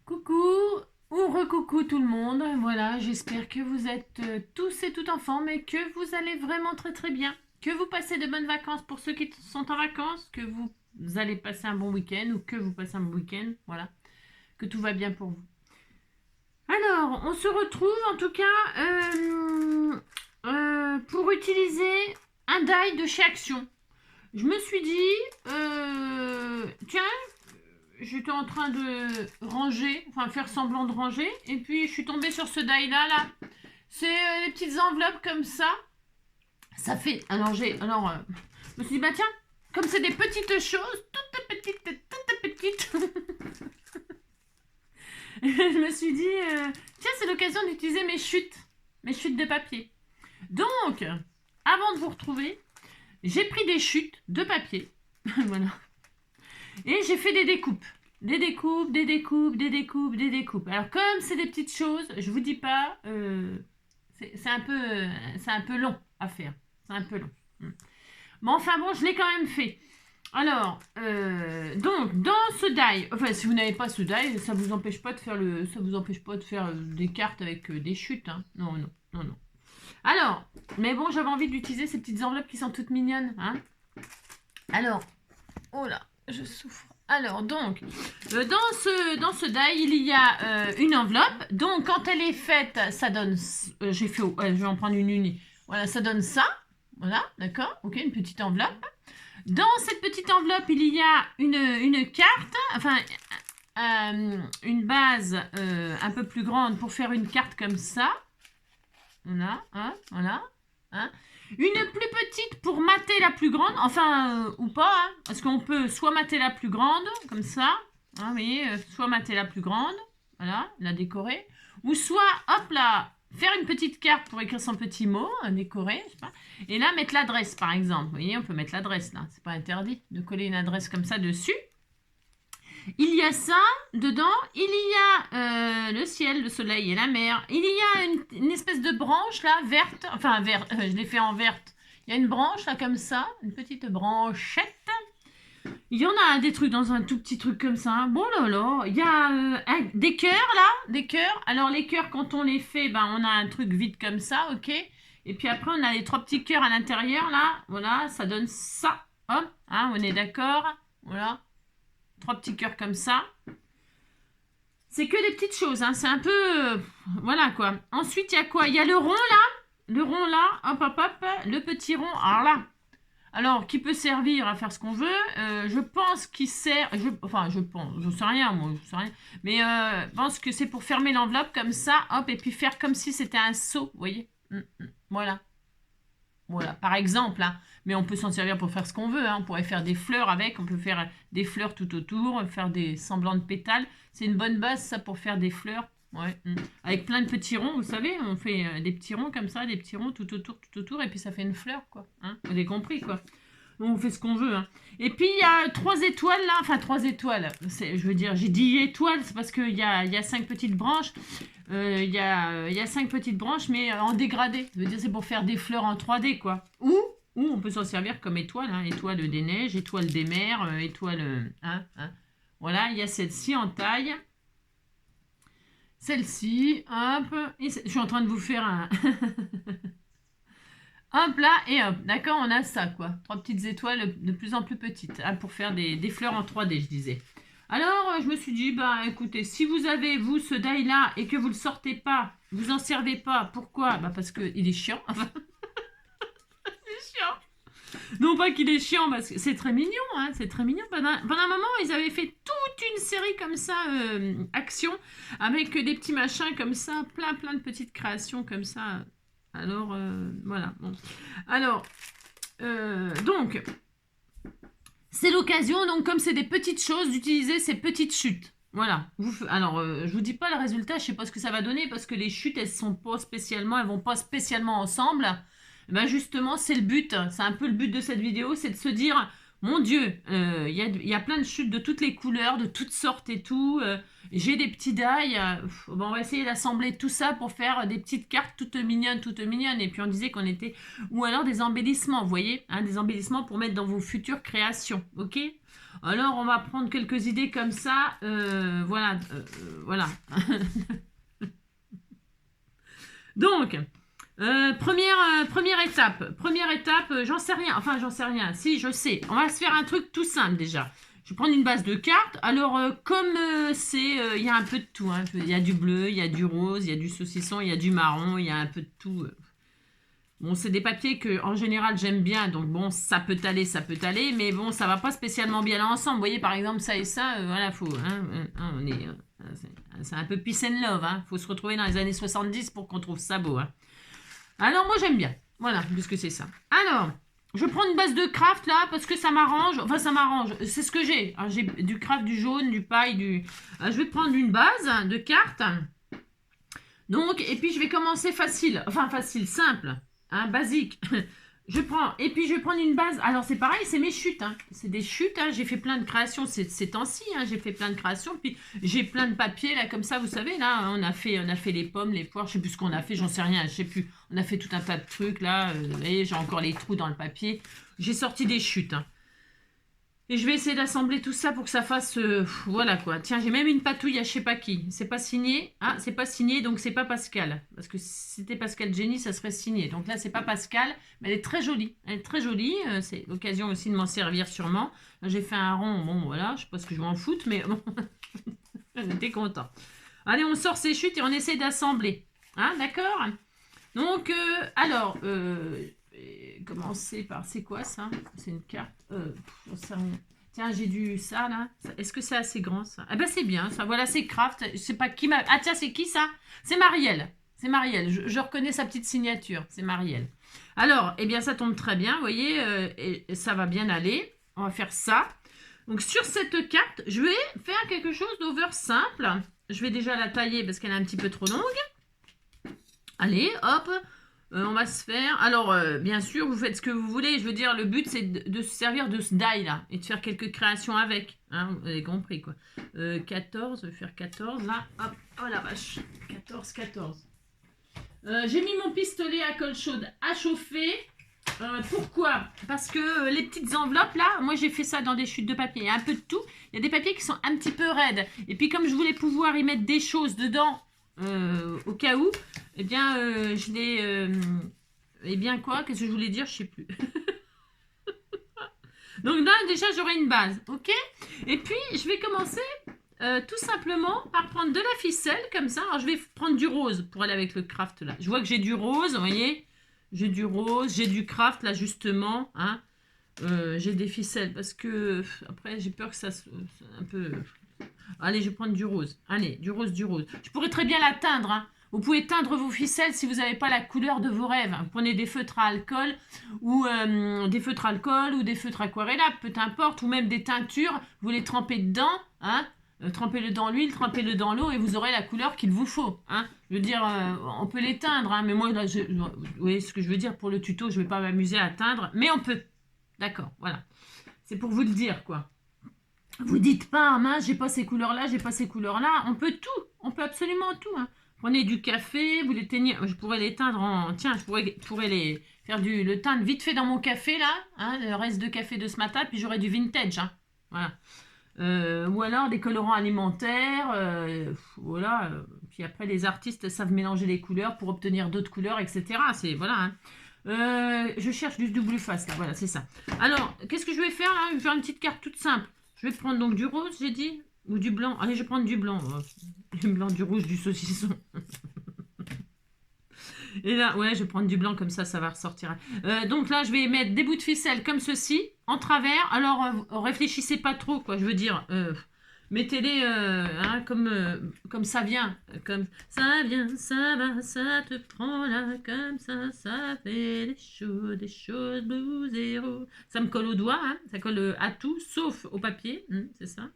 Coucou ou recoucou tout le monde, voilà, j'espère que vous êtes tous et toutes en forme et que vous allez vraiment très très bien, que vous passez de bonnes vacances pour ceux qui sont en vacances, que vous allez passer un bon week-end ou que vous passez un bon week-end, voilà, que tout va bien pour vous. Alors, on se retrouve en tout cas pour utiliser un die de chez Action. Je me suis dit, tiens, j'étais en train de ranger, enfin faire semblant de ranger, et puis je suis tombée sur ce die-là. C'est des petites enveloppes comme ça. Ça fait. Alors, je me suis dit, bah tiens, comme c'est des petites choses, toutes petites. Je me suis dit, tiens, c'est l'occasion d'utiliser mes chutes de papier. Donc, avant de vous retrouver, j'ai pris des chutes de papier. Voilà. Et j'ai fait des découpes. Des découpes. Alors, comme c'est des petites choses, je vous dis pas, c'est un peu long à faire. C'est un peu long. Mais enfin bon, je l'ai quand même fait. Alors, donc, dans ce die, enfin, si vous n'avez pas ce die, ça vous empêche pas de faire des cartes avec des chutes, hein. Non. Alors, mais bon, j'avais envie d'utiliser ces petites enveloppes qui sont toutes mignonnes, hein. Alors, oh là, je souffre. Alors, donc, dans ce die, il y a une enveloppe. Donc, quand elle est faite, ça donne... je vais en prendre une unie. Voilà, ça donne ça. Voilà, d'accord. Ok, une petite enveloppe. Dans cette petite enveloppe, il y a une carte, enfin, une base un peu plus grande pour faire une carte comme ça. Voilà, hein. Une plus petite pour mater la plus grande, enfin, ou pas, hein, parce qu'on peut soit mater la plus grande, comme ça, hein, vous voyez, soit mater la plus grande, voilà, la décorer, ou soit, hop là, faire une petite carte pour écrire son petit mot, décorer, je sais pas, et là, mettre l'adresse, par exemple. Vous voyez, on peut mettre l'adresse, là, c'est pas interdit de coller une adresse comme ça dessus. Il y a ça, dedans, il y a le ciel, le soleil et la mer. Il y a une espèce de branche, là, verte. Enfin, verte, je l'ai fait en verte. Il y a une branche, là, comme ça. Une petite branchette. Il y en a des trucs dans un tout petit truc comme ça. Bon là. Il y a des cœurs, là. Des cœurs. Alors, les cœurs, quand on les fait, ben, on a un truc vide comme ça, ok. Et puis après, on a les 3 petits cœurs à l'intérieur, là. Voilà, ça donne ça. Hop, hein, on est d'accord. Voilà. 3 petits cœurs comme ça. C'est que des petites choses, hein. C'est un peu... voilà, quoi. Ensuite, il y a quoi? Il y a le rond, là. Le rond, là. Hop. Le petit rond. Alors, qui peut servir à faire ce qu'on veut. Je pense qu'il sert... je pense. Je sais rien, moi. Je sais rien. Mais je pense que c'est pour fermer l'enveloppe comme ça. Hop, et puis faire comme si c'était un seau. Vous voyez? Voilà. Voilà, par exemple, hein. Mais on peut s'en servir pour faire ce qu'on veut, hein. On pourrait faire des fleurs avec, on peut faire des fleurs tout autour, faire des semblants de pétales. C'est une bonne base, ça, pour faire des fleurs. Ouais. Avec plein de petits ronds, vous savez, on fait des petits ronds comme ça, des petits ronds tout autour, et puis ça fait une fleur, quoi. Hein, vous avez compris, quoi. On fait ce qu'on veut, hein. Et puis, il y a 3 étoiles, là. Enfin, 3 étoiles. Je veux dire, j'ai dit étoiles, c'est parce qu'il y a 5 petites branches. Il y a 5 petites branches, mais en dégradé. Ça veut dire, c'est pour faire des fleurs en 3D, quoi. Ou on peut s'en servir comme étoile, hein. Étoile des neiges, étoile des mers, étoile... Voilà, il y a celle-ci en taille. Celle-ci, hop. Je suis en train de vous faire un... Hop là, et hop. D'accord, on a ça, quoi. 3 petites étoiles de plus en plus petites, hein, pour faire des fleurs en 3D, je disais. Alors, je me suis dit, bah écoutez, si vous avez, vous, ce die-là, et que vous le sortez pas, vous en servez pas, pourquoi? Bah parce qu'il est chiant. C'est chiant. Non pas qu'il est chiant, parce que c'est très mignon, hein, c'est très mignon. Pendant un moment, ils avaient fait toute une série comme ça, Action, avec des petits machins comme ça, plein de petites créations comme ça. Alors, voilà. Bon. Alors, donc, c'est l'occasion, donc, comme c'est des petites choses, d'utiliser ces petites chutes. Voilà. Alors, je vous dis pas le résultat, je sais pas ce que ça va donner, parce que les chutes, elles vont pas spécialement ensemble. Ben justement, c'est le but. C'est un peu le but de cette vidéo, c'est de se dire, mon Dieu, il y a plein de chutes de toutes les couleurs, de toutes sortes et tout. J'ai des petits die. Bon, on va essayer d'assembler tout ça pour faire des petites cartes toutes mignonnes. Et puis on disait qu'on était... Ou alors des embellissements, vous voyez, hein, des embellissements pour mettre dans vos futures créations, ok? Alors, on va prendre quelques idées comme ça. Voilà. Voilà. Donc, première étape. Première étape, j'en sais rien. Enfin, j'en sais rien. Si, je sais. On va se faire un truc tout simple déjà. Je vais prendre une base de cartes. Alors, comme il y a un peu de tout. Hein. Il y a du bleu, il y a du rose, il y a du saucisson, il y a du marron, il y a un peu de tout. Bon, c'est des papiers que en général j'aime bien, donc bon, ça peut aller, mais bon, ça va pas spécialement bien ensemble. Vous voyez, par exemple, ça et ça, voilà, faut, on est, c'est un peu peace and love, hein. Faut se retrouver dans les années 70 pour qu'on trouve ça beau, hein. Alors, moi, j'aime bien, voilà, puisque c'est ça. Alors, je prends une base de craft là, parce que ça m'arrange, enfin, ça m'arrange, c'est ce que j'ai. Alors, j'ai du craft, du jaune, du paille, je vais prendre une base de cartes. Donc, et puis je vais commencer facile, enfin facile, simple. Hein, basique. Je prends, et puis je vais prendre une base. Alors c'est pareil, c'est mes chutes. Hein. C'est des chutes. Hein. J'ai fait plein de créations ces temps-ci. Hein. J'ai fait plein de créations. Puis j'ai plein de papiers là, comme ça, vous savez. Là, on a fait les pommes, les poires. Je sais plus ce qu'on a fait. J'en sais rien. Je sais plus. On a fait tout un tas de trucs là. Vous voyez, j'ai encore les trous dans le papier. J'ai sorti des chutes. Hein. Et je vais essayer d'assembler tout ça pour que ça fasse... voilà quoi. Tiens, j'ai même une patouille à je sais pas qui. C'est pas signé. Ah, c'est pas signé, donc c'est pas Pascal. Parce que si c'était Pascal Jenny, ça serait signé. Donc là, c'est pas Pascal, mais elle est très jolie. Elle est très jolie. C'est l'occasion aussi de m'en servir sûrement. J'ai fait un rond. Bon, voilà. Je sais pas ce que je vais en foutre, mais bon. J'étais content. Allez, on sort ces chutes et on essaie d'assembler. Hein, d'accord? Donc, alors... commencer par, c'est quoi ça? C'est une carte. Tiens, j'ai du ça là. Est-ce que c'est assez grand ça? Ah ben c'est bien ça. Voilà, c'est craft. Je sais pas qui m'a. Ah tiens, c'est qui ça? C'est Marielle. C'est Marielle. Je reconnais sa petite signature. C'est Marielle. Alors, eh bien, ça tombe très bien. Vous voyez, et ça va bien aller. On va faire ça. Donc, sur cette carte, je vais faire quelque chose d'over simple. Je vais déjà la tailler parce qu'elle est un petit peu trop longue. Allez, hop. On va se faire... Alors, bien sûr, vous faites ce que vous voulez. Je veux dire, le but, c'est de se servir de ce die-là et de faire quelques créations avec. Hein, vous avez compris, quoi. 14, je vais faire 14, là. Hop, oh la vache. 14, 14. J'ai mis mon pistolet à colle chaude à chauffer. Pourquoi? Parce que les petites enveloppes, là, moi, j'ai fait ça dans des chutes de papier. Il y a un peu de tout. Il y a des papiers qui sont un petit peu raides. Et puis, comme je voulais pouvoir y mettre des choses dedans... au cas où, eh bien, je l'ai... eh bien quoi? Qu'est-ce que je voulais dire? Je sais plus. Donc là, déjà, j'aurai une base, ok? Et puis, je vais commencer tout simplement par prendre de la ficelle, comme ça. Alors, je vais prendre du rose pour aller avec le craft, là. Je vois que j'ai du rose, vous voyez? J'ai du rose, j'ai du craft, là, justement, hein. J'ai des ficelles, parce que, après, j'ai peur que ça soit un peu... Allez, je vais prendre du rose. Allez, du rose, du rose. Je pourrais très bien la teindre. Hein. Vous pouvez teindre vos ficelles si vous n'avez pas la couleur de vos rêves. Vous prenez des feutres à alcool ou des feutres aquarellables, peu importe, ou même des teintures. Vous les trempez dedans, hein. Trempez-le dans l'huile, trempez-le dans l'eau et vous aurez la couleur qu'il vous faut. Hein. Je veux dire, on peut les teindre, hein, mais moi, là, vous voyez ce que je veux dire pour le tuto, je ne vais pas m'amuser à teindre, mais on peut. D'accord, voilà. C'est pour vous le dire, quoi. Vous dites pas, mince, j'ai pas ces couleurs-là, j'ai pas ces couleurs-là. On peut tout. On peut absolument tout. Hein. Prenez du café, vous les teignez. Je pourrais les teindre en... Tiens, je pourrais les faire le teindre vite fait dans mon café, là. Hein, le reste de café de ce matin, puis j'aurai du vintage. Hein. Voilà. Ou alors des colorants alimentaires. Voilà. Puis après, les artistes savent mélanger les couleurs pour obtenir d'autres couleurs, etc. C'est... Voilà. Hein. Je cherche du double face, là. Voilà, c'est ça. Alors, qu'est-ce que je vais faire, là? Je vais faire une petite carte toute simple. Je vais prendre donc du rose, j'ai dit, ou du blanc. Allez, je vais prendre du blanc. Du blanc, du rouge, du saucisson. Et là, ouais, je vais prendre du blanc, comme ça va ressortir. Donc là, je vais mettre des bouts de ficelle comme ceci, en travers. Alors, réfléchissez pas trop, quoi. Je veux dire, mettez-les hein, comme ça vient. Comme ça vient, ça va, ça te prend là, comme ça fait des choses, blue zéro. Ça me colle au doigt, hein, ça colle à tout, sauf au papier, c'est ça.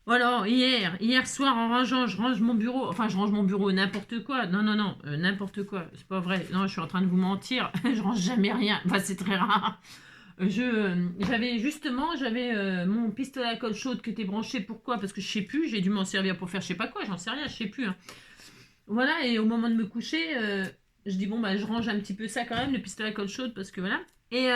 Voilà, hier soir en rangeant, je range mon bureau, enfin je range mon bureau, n'importe quoi, non, n'importe quoi, c'est pas vrai, non, je suis en train de vous mentir, je range jamais rien, enfin c'est très rare. J'avais mon pistolet à colle chaude qui était branché, pourquoi? Parce que je sais plus, j'ai dû m'en servir pour faire je sais pas quoi, j'en sais rien, je sais plus. Hein. Voilà, et au moment de me coucher, je dis bon bah je range un petit peu ça quand même, le pistolet à colle chaude, parce que voilà. Et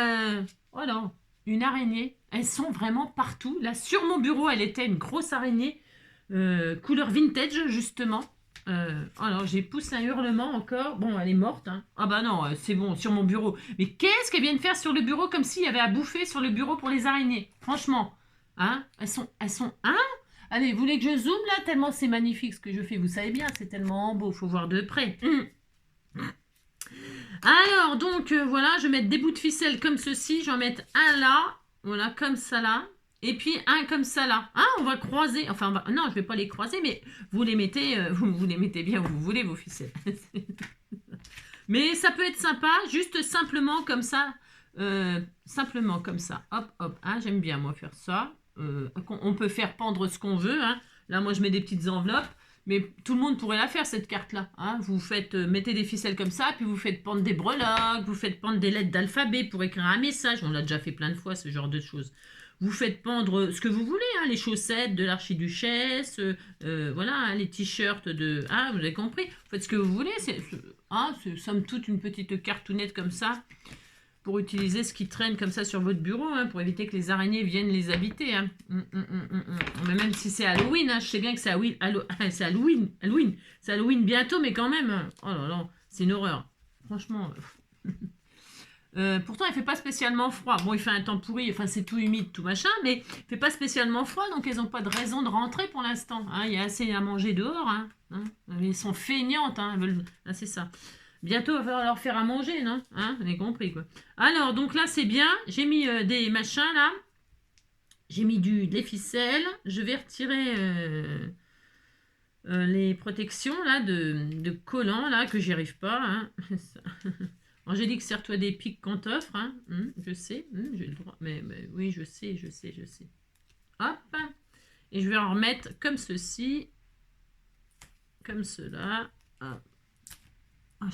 voilà, une araignée elles sont vraiment partout. Là, sur mon bureau, elle était une grosse araignée, couleur vintage, justement. Alors, j'ai poussé un hurlement encore. Bon, elle est morte. Hein. Ah bah non, c'est bon, sur mon bureau. Mais qu'est-ce qu'elle vient de faire sur le bureau comme s'il y avait à bouffer sur le bureau pour les araignées? Franchement. Hein, elles sont... Hein. Allez, vous voulez que je zoome là? Tellement c'est magnifique ce que je fais. Vous savez bien, c'est tellement beau. Faut voir de près. Alors, donc, voilà, je vais mettre des bouts de ficelle comme ceci. Je vais en mettre un là. Voilà, comme ça là. Et puis un comme ça là. Hein, on va croiser. Enfin, non, je ne vais pas les croiser, mais vous les mettez, vous les mettez bien où vous voulez, vos ficelles. Mais ça peut être sympa, juste simplement comme ça. Simplement comme ça. Hop, hop. Hein, j'aime bien, moi, faire ça. On peut faire pendre ce qu'on veut. Hein. Là, moi, je mets des petites enveloppes. Mais tout le monde pourrait la faire, cette carte-là. Hein. Vous faites, mettez des ficelles comme ça, puis vous faites pendre des breloques, vous faites pendre des lettres d'alphabet pour écrire un message. On l'a déjà fait plein de fois, ce genre de choses. Vous faites pendre ce que vous voulez, hein, les chaussettes de l'archiduchesse, voilà, hein, les t-shirts de... Ah, vous avez compris. Vous faites ce que vous voulez. C'est somme toute une petite cartounette comme ça, pour utiliser ce qui traîne comme ça sur votre bureau, hein, pour éviter que les araignées viennent les habiter. Hein. Mais même si c'est Halloween, hein, je sais bien que c'est Halloween. C'est Halloween bientôt, mais quand même. Oh là là, c'est une horreur. Franchement... pourtant, il fait pas spécialement froid. Bon, il fait un temps pourri, enfin, c'est tout humide, tout machin, mais il fait pas spécialement froid, donc elles n'ont pas de raison de rentrer pour l'instant. Hein. Il y a assez à manger dehors. Hein. Elles sont feignantes, hein. Ah, c'est ça. Bientôt, il va falloir leur faire à manger, non? Hein, vous avez compris, quoi. Alors, donc là, c'est bien. J'ai mis des machins, là. J'ai mis des ficelles. Je vais retirer les protections, là, de collants, là, que j'y arrive pas. Hein. Angélique, serre-toi des pics qu'on t'offre. Hein. Je sais, j'ai le droit. Mais oui, je sais. Hop. Et je vais en remettre comme ceci. Comme cela. Hop. Ah,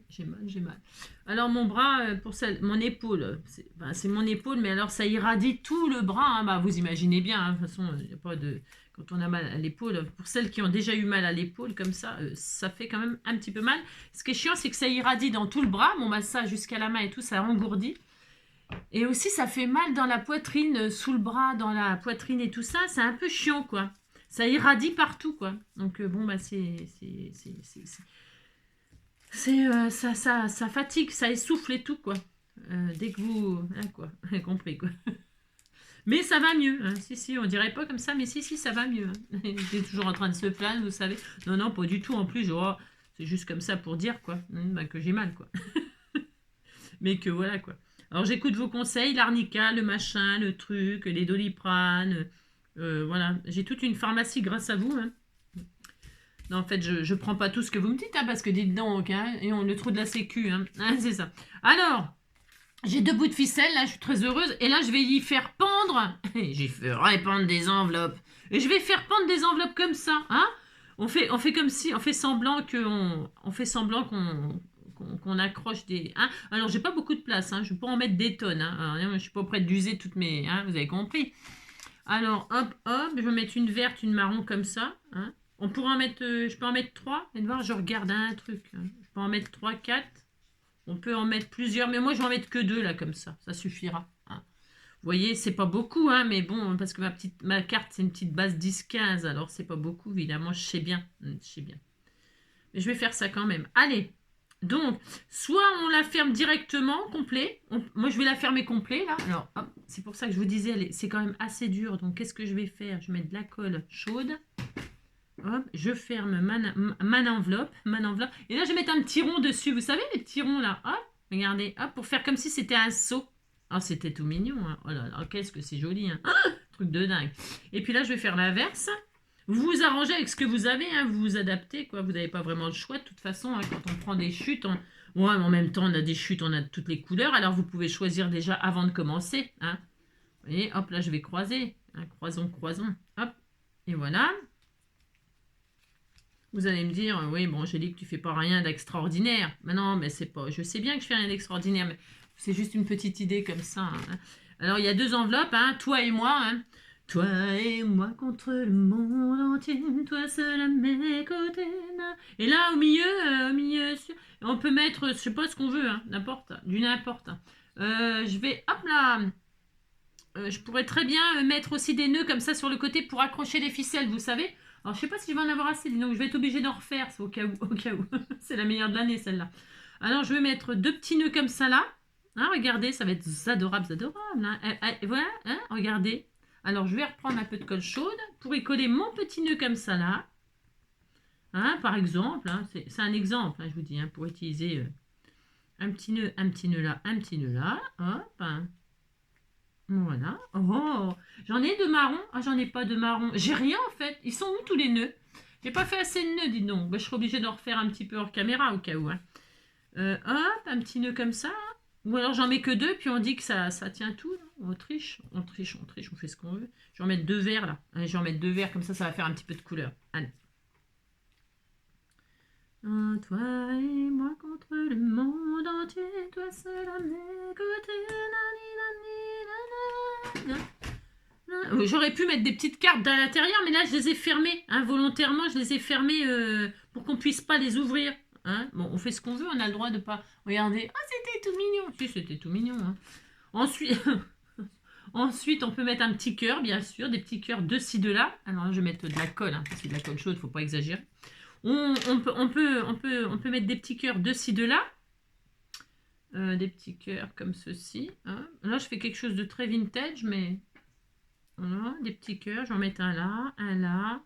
j'ai mal. Alors, mon bras, mon épaule, c'est mon épaule, mais alors ça irradie tout le bras. Hein. Bah, vous imaginez bien, hein. De toute façon, il n'y a pas de... Quand on a mal à l'épaule, pour celles qui ont déjà eu mal à l'épaule, comme ça, ça fait quand même un petit peu mal. Ce qui est chiant, c'est que ça irradie dans tout le bras. Mon massage jusqu'à la main et tout, ça engourdit. Et aussi, ça fait mal dans la poitrine, sous le bras, dans la poitrine et tout ça. C'est un peu chiant, quoi. Ça irradie partout, quoi. Donc, bon, bah, ça fatigue, ça essouffle et tout, quoi. Dès que vous... Hein, quoi. Compris, quoi. Mais ça va mieux. Hein. Si, on dirait pas comme ça, mais si, ça va mieux. Hein. Il est toujours en train de se plaindre, vous savez. Non, pas du tout. En plus, c'est juste comme ça pour dire, quoi. Bah, que j'ai mal, quoi. Mais que voilà, quoi. Alors, j'écoute vos conseils, l'arnica, le machin, le truc, les Doliprane. Voilà. J'ai toute une pharmacie grâce à vous, hein. Non, en fait, je prends pas tout ce que vous me dites, hein, parce que dites donc, hein, et on le trou de la sécu, hein, c'est ça. Alors, j'ai 2 bouts de ficelle, là, je suis très heureuse, et là, je vais y faire pendre, j'y ferai pendre des enveloppes, et je vais faire pendre des enveloppes comme ça, hein. On fait comme si, on fait semblant qu'on accroche des... Hein. Alors, j'ai pas beaucoup de place, hein, je peux en mettre des tonnes, hein. Alors, je suis pas prête d'user toutes mes... Hein, vous avez compris. Alors, hop, je vais mettre une verte, une marron comme ça, hein. On pourra en mettre, je peux en mettre 3. Et de voir, je regarde un truc. Hein. Je peux en mettre 3, 4. On peut en mettre plusieurs, mais moi, je vais en mettre que 2, là, comme ça. Ça suffira. Hein. Vous voyez, c'est pas beaucoup, hein, mais bon, parce que ma carte, c'est une petite base 10-15. Alors, c'est pas beaucoup, évidemment, je sais bien. Mais je vais faire ça quand même. Allez. Donc, soit on la ferme directement, complet. Moi, je vais la fermer complet, là. Alors, hop, c'est pour ça que je vous disais, c'est quand même assez dur. Donc, qu'est-ce que je vais faire? Je vais mettre de la colle chaude. Hop, je ferme ma enveloppe. Et là, je vais mettre un petit rond dessus. Vous savez, les petits ronds là. Hop, regardez. Hop, pour faire comme si c'était un seau. Oh, c'était tout mignon. Hein. Oh là là, qu'est-ce que c'est joli. Hein. Truc de dingue. Et puis là, je vais faire l'inverse. Vous vous arrangez avec ce que vous avez. Hein. Vous vous adaptez, quoi. Vous n'avez pas vraiment le choix. De toute façon, hein, quand on prend des chutes, ouais, mais en même temps, on a des chutes, on a toutes les couleurs. Alors, vous pouvez choisir déjà avant de commencer. Hein. Vous voyez, hop, là, je vais croiser. Hein. Croisons. Hop, et voilà. Vous allez me dire, oui, bon, Angélique, tu fais pas rien d'extraordinaire. Mais non, mais c'est pas... Je sais bien que je fais rien d'extraordinaire, mais c'est juste une petite idée comme ça. Hein. Alors, il y a 2 enveloppes, hein, toi et moi. Hein. Toi et moi contre le monde entier, toi seul à mes côtés. Et là, au milieu, on peut mettre, je sais pas ce qu'on veut, hein, n'importe. Je vais, hop là, je pourrais très bien mettre aussi des nœuds comme ça sur le côté pour accrocher les ficelles, vous savez. Alors, je sais pas si je vais en avoir assez, donc je vais être obligée d'en refaire, c'est au cas où, au cas où. C'est la meilleure de l'année, celle-là. Alors, je vais mettre 2 petits nœuds comme ça, là. Hein, regardez, ça va être adorable, adorable. Hein. Voilà, hein, regardez. Alors, je vais reprendre un peu de colle chaude pour y coller mon petit nœud comme ça, là. Hein, par exemple, hein, c'est un exemple, hein, je vous dis, hein, pour utiliser un petit nœud là, un petit nœud là. Hop, hein. Voilà. Oh, j'en ai de marron. Ah, j'en ai pas de marron. J'ai rien en fait. Ils sont où tous les nœuds? J'ai pas fait assez de nœuds, dis donc. Bah, je serai obligée d'en refaire un petit peu hors caméra au cas où. Hein. Hop, un petit nœud comme ça. Ou alors j'en mets que 2, puis on dit que ça tient tout. Là. On triche, on triche, on triche, on fait ce qu'on veut. Je vais en mettre 2 verres là. Allez, je vais en mettre 2 verres, comme ça va faire un petit peu de couleur. Allez. Toi et moi contre le monde entier, toi seul à mes côtés. J'aurais pu mettre des petites cartes à l'intérieur, mais là je les ai fermées. Hein, volontairement, je les ai fermées pour qu'on puisse pas les ouvrir. Hein. Bon, on fait ce qu'on veut, on a le droit de pas regarder. Ah, c'était tout mignon. Si, c'était tout mignon. Hein. Ensuite, ensuite, on peut mettre un petit cœur, bien sûr, des petits cœurs de ci, de là. Alors là, je vais mettre de la colle, hein, parce que de la colle chaude, faut pas exagérer. On peut mettre des petits cœurs de ci, de là. Des petits cœurs comme ceci. Hein. Là, je fais quelque chose de très vintage, mais voilà, des petits cœurs. J'en mets un là, un là.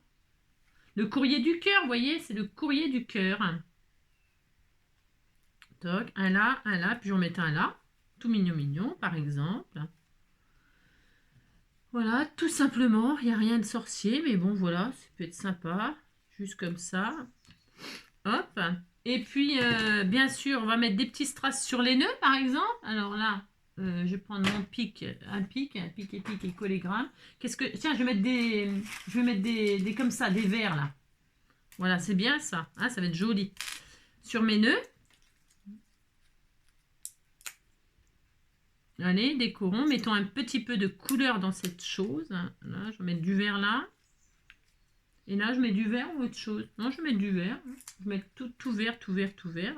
Le courrier du cœur, vous voyez, c'est le courrier du cœur. Toc, un là, puis j'en mets un là. Tout mignon, mignon, par exemple. Voilà, tout simplement. Il n'y a rien de sorcier, mais bon, voilà, ça peut être sympa. Juste comme ça. Hop. Et puis, bien sûr, on va mettre des petits strass sur les nœuds, par exemple. Alors là, je vais prendre mon pic, un pic et collégramme. Qu'est-ce que... Tiens, je vais mettre des comme ça, des verres, là. Voilà, c'est bien ça. Hein, ça va être joli. Sur mes nœuds. Allez, décorons. Mettons un petit peu de couleur dans cette chose. Là, je vais mettre du vert là. Et là, je mets du vert ou autre chose. Non, je vais mettre du vert. Je vais mettre tout vert, tout vert, tout vert.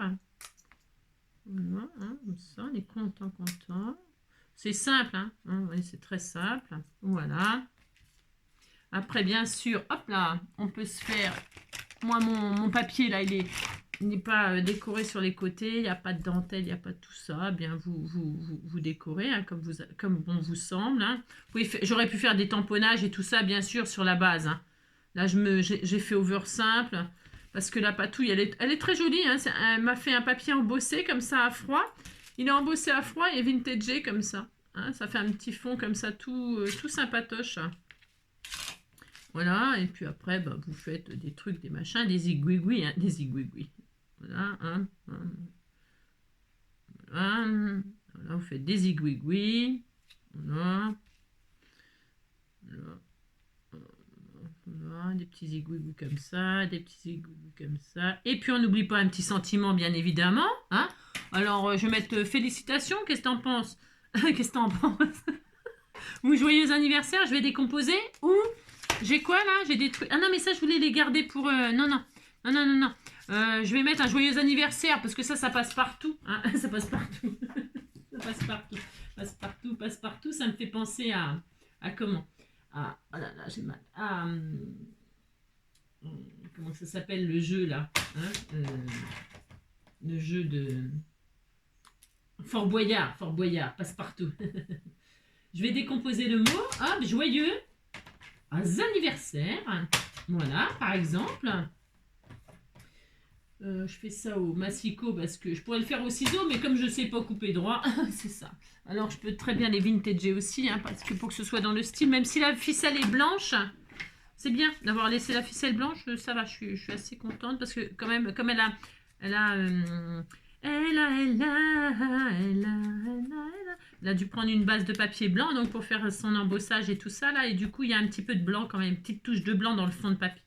Voilà, hein, comme ça, on est content. C'est simple, hein. Oui, c'est très simple. Voilà. Après, bien sûr, hop là, on peut se faire... Moi, mon papier, là, il n'est pas décoré sur les côtés. Il n'y a pas de dentelle, il n'y a pas de tout ça. Bien, vous décorez hein, comme bon vous semble. Hein. J'aurais pu faire des tamponnages et tout ça, bien sûr, sur la base. Hein. Là, j'ai fait over simple parce que la patouille, elle est très jolie. Hein. Elle m'a fait un papier embossé comme ça à froid. Il est embossé à froid et vintagé comme ça. Hein. Ça fait un petit fond comme ça, tout sympatoche. Hein. Voilà, et puis après, bah, vous faites des trucs, des machins, des zigouigouis, hein, des zigouigouis. Voilà, hein, voilà, voilà, vous faites des zigouigouis. Voilà. Voilà, des petits zigouigouis comme ça, des petits zigouigouis comme ça. Et puis on n'oublie pas un petit sentiment, bien évidemment. Hein. Alors, je vais mettre félicitations, qu'est-ce que t'en penses? Qu'est-ce que t'en penses? Ou joyeux anniversaire, je vais décomposer. Ou j'ai quoi là? J'ai des trucs. Ah non, mais ça, je voulais les garder pour. Non. Je vais mettre un joyeux anniversaire parce que ça passe partout. Hein. Ça passe partout. Ça passe partout. Passe partout. Ça me fait penser à comment? Ah, oh là là, j'ai mal. Comment ça s'appelle le jeu là? Hein le jeu de. Fort Boyard, passe partout. Je vais décomposer le mot. Hop, joyeux anniversaire. Voilà, par exemple. Je fais ça au massicot parce que je pourrais le faire au ciseau, mais comme je ne sais pas couper droit, c'est ça. Alors, je peux très bien les vintager aussi, hein, parce que pour que ce soit dans le style, même si la ficelle est blanche, c'est bien d'avoir laissé la ficelle blanche, ça va, je suis assez contente parce que quand même, comme elle a dû prendre une base de papier blanc donc pour faire son embossage et tout ça là, et du coup il y a un petit peu de blanc quand même, une petite touche de blanc dans le fond de papier.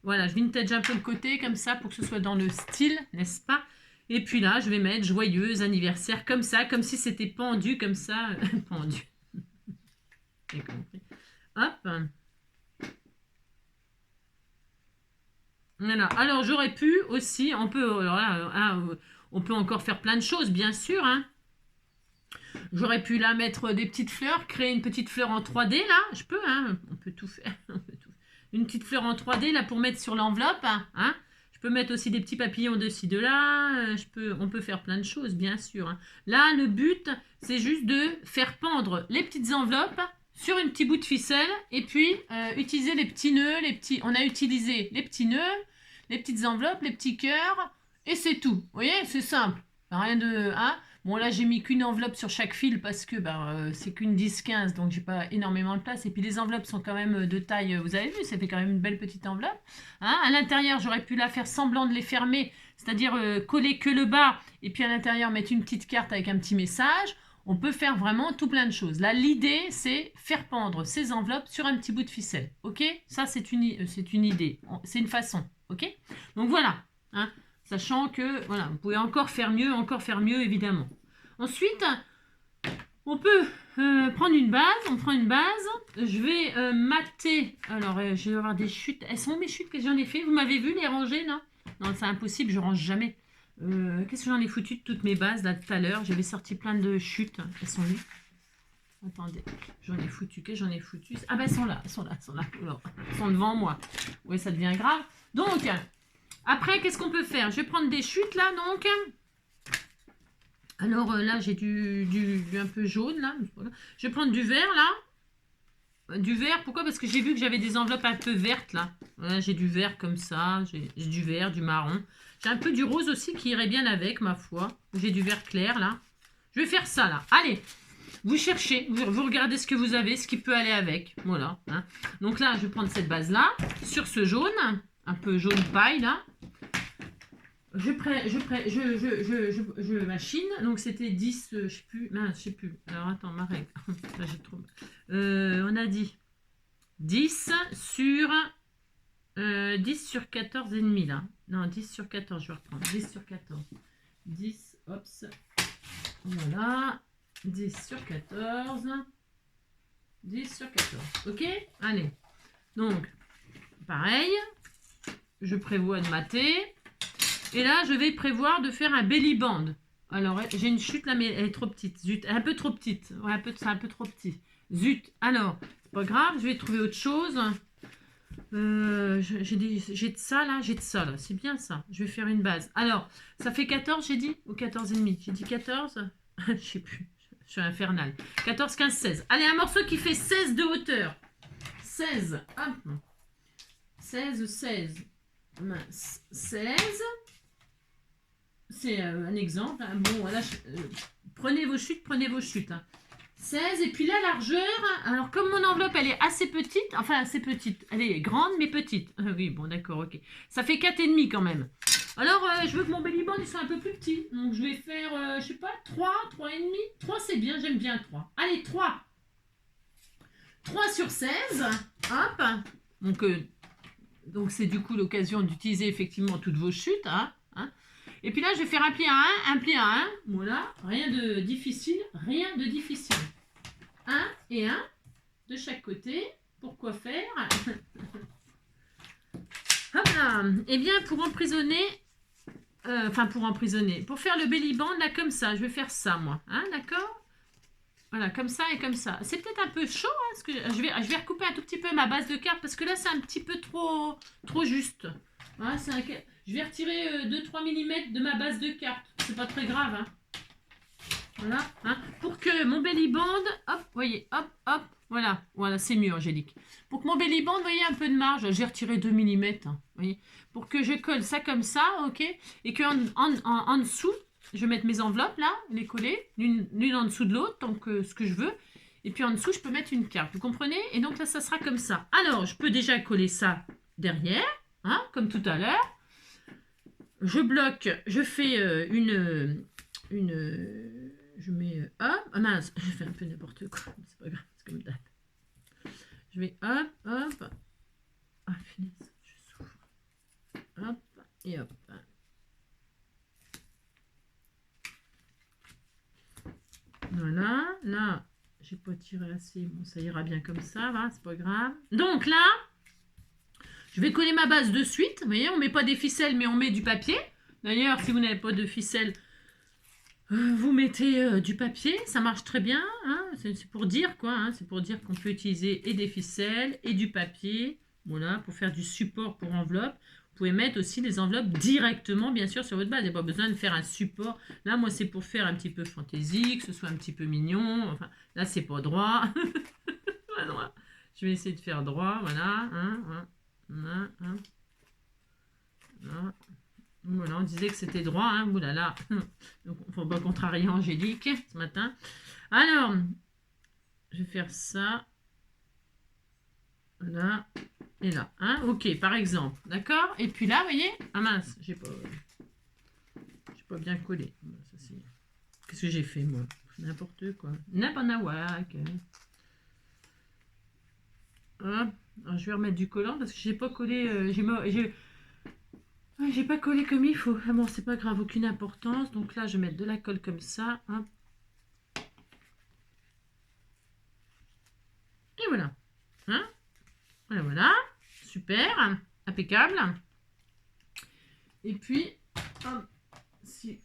Voilà, je vintage un peu le côté comme ça pour que ce soit dans le style, n'est-ce pas? Et puis là, je vais mettre joyeux anniversaire comme ça, comme si c'était pendu comme ça. Pendu. J'ai compris. Hop. Voilà. Alors, j'aurais pu aussi, on peut encore faire plein de choses, bien sûr. Hein. J'aurais pu là mettre des petites fleurs, créer une petite fleur en 3D là. Je peux, hein, on peut tout faire. Une petite fleur en 3D là pour mettre sur l'enveloppe. Hein. Je peux mettre aussi des petits papillons de ci, de là. On peut faire plein de choses, bien sûr. Hein. Là, le but, c'est juste de faire pendre les petites enveloppes sur une petite bout de ficelle et puis utiliser les petits nœuds, on a utilisé les petits nœuds, les petites enveloppes, les petits cœurs et c'est tout. Vous voyez, c'est simple. Rien de... Hein. Bon, là, j'ai mis qu'une enveloppe sur chaque fil parce que c'est qu'une 10-15, donc j'ai pas énormément de place. Et puis les enveloppes sont quand même de taille, vous avez vu, ça fait quand même une belle petite enveloppe. Hein. À l'intérieur, j'aurais pu la faire semblant de les fermer, c'est-à-dire coller que le bas et puis à l'intérieur mettre une petite carte avec un petit message. On peut faire vraiment tout plein de choses. Là, l'idée, c'est faire pendre ces enveloppes sur un petit bout de ficelle. Ok? Ça, c'est une idée. C'est une façon. Ok? Donc voilà. Hein, sachant que, voilà, vous pouvez encore faire mieux, évidemment. Ensuite, on peut prendre une base. On prend une base. Je vais mater. Alors, je vais avoir des chutes. Elles sont où mes chutes que j'en ai fait? Vous m'avez vu les ranger, non? Non, c'est impossible, je range jamais. Qu'est-ce que j'en ai foutu de toutes mes bases là tout à l'heure? J'avais sorti plein de chutes. Elles sont où? Attendez, j'en ai foutu. Qu'est-ce que j'en ai foutu? Ah ben elles sont là, elles sont là. Alors, elles sont devant moi. Oui, ça devient grave. Donc, après, qu'est-ce qu'on peut faire? Je vais prendre des chutes là, donc. Alors là, j'ai du un peu jaune là. Je vais prendre du vert là. Du vert, pourquoi? Parce que j'ai vu que j'avais des enveloppes un peu vertes là. Voilà, j'ai du vert comme ça. J'ai du vert, du marron. J'ai un peu du rose aussi qui irait bien avec, ma foi. J'ai du vert clair, là. Je vais faire ça, là. Allez, vous cherchez, vous regardez ce que vous avez, ce qui peut aller avec. Voilà. Hein. Donc là, je vais prendre cette base-là, sur ce jaune, un peu jaune paille, là. Je machine. Donc, c'était 10, je sais plus. Non, je sais plus. Alors, attends, ma règle. Là, j'ai trop... on a dit 10 sur... 10 sur 14 et demi là. Non, 10 sur 14, je vais reprendre. 10 sur 14. 10, hop. Voilà. 10 sur 14. 10 sur 14. Ok? Allez. Donc, pareil. Je prévois de mater. Et là, je vais prévoir de faire un belly band. Alors, j'ai une chute là, mais elle est trop petite. Zut, un peu trop petite. Ouais, c'est un peu trop petit. Zut. Alors, c'est pas grave, je vais trouver autre chose. J'ai de ça là, c'est bien ça. Je vais faire une base. Alors, ça fait 14, j'ai dit, ou 14 et demi. J'ai dit 14. Je sais plus. Je suis infernale. 14, 15, 16. Allez, un morceau qui fait 16 de hauteur. 16. Hop. 16, 16. 16. C'est un exemple. Hein. Bon, voilà. Prenez vos chutes. Hein. 16 et puis la largeur, alors comme mon enveloppe elle est assez petite, enfin assez petite, elle est grande mais petite, oui bon d'accord ok, ça fait 4,5 quand même. Alors je veux que mon belly band il soit un peu plus petit, donc je vais faire je sais pas 3, 3,5, 3 c'est bien, j'aime bien 3, allez 3 sur 16, hop, donc c'est du coup l'occasion d'utiliser effectivement toutes vos chutes, hein. Et puis là, je vais faire un pli à un. Voilà, rien de difficile. Un et un de chaque côté. Pourquoi faire? Hop là. Eh bien, pour emprisonner, pour faire le belly band, là, comme ça, je vais faire ça, moi. Hein, d'accord? Voilà, comme ça et comme ça. C'est peut-être un peu chaud, hein, parce que je vais recouper un tout petit peu ma base de carte, parce que là, c'est un petit peu trop juste. Voilà, je vais retirer 2-3 mm de ma base de carte. C'est pas très grave. Hein. Voilà. Hein. Pour que mon belly band, hop, voyez, hop, voilà. Voilà, c'est mieux, Angélique. Pour que mon belly band, voyez, un peu de marge. J'ai retiré 2 mm. Hein, voyez. Pour que je colle ça comme ça, ok. Et qu'en en dessous, je vais mettre mes enveloppes là, les coller, l'une en dessous de l'autre, donc ce que je veux. Et puis en dessous, je peux mettre une carte. Vous comprenez? Et donc là, ça sera comme ça. Alors, je peux déjà coller ça derrière, hein, comme tout à l'heure. Je bloque, je fais je mets hop, ah mince, je fais un peu n'importe quoi, c'est pas grave, c'est comme d'hab. Je vais hop, ah finesse, je souffre, hop, et hop. Voilà, là, j'ai pas tiré assez, bon ça ira bien comme ça, va, c'est pas grave. Donc là, je vais coller ma base de suite. Vous voyez, on ne met pas des ficelles, mais on met du papier. D'ailleurs, si vous n'avez pas de ficelles, Vous mettez du papier, ça marche très bien, hein, c'est pour dire quoi, hein, c'est pour dire qu'on peut utiliser et des ficelles et du papier, voilà, pour faire du support pour enveloppe. Vous pouvez mettre aussi des enveloppes directement, bien sûr, sur votre base. Il n'y a pas besoin de faire un support. Là, moi, c'est pour faire un petit peu fantaisie, que ce soit un petit peu mignon. Enfin, là, c'est pas droit. Voilà. Je vais essayer de faire droit, voilà. Voilà, on disait que c'était droit, hein, oulala. Donc, il ne faut pas contrarier Angélique ce matin. Alors, je vais faire ça. Là et là. Hein, ok, par exemple. D'accord. Et puis là, vous voyez. Ah mince, j'ai pas bien collé. Qu'est-ce que j'ai fait, moi? N'importe quoi. Nabanawak. Hop. Alors, je vais remettre du collant parce que j'ai pas collé. J'ai pas collé comme il faut. Ah bon, c'est pas grave, aucune importance. Donc là, je vais mettre de la colle comme ça. Hop. Et voilà. Hein? Voilà, voilà. Super. Impeccable. Et puis, hop, si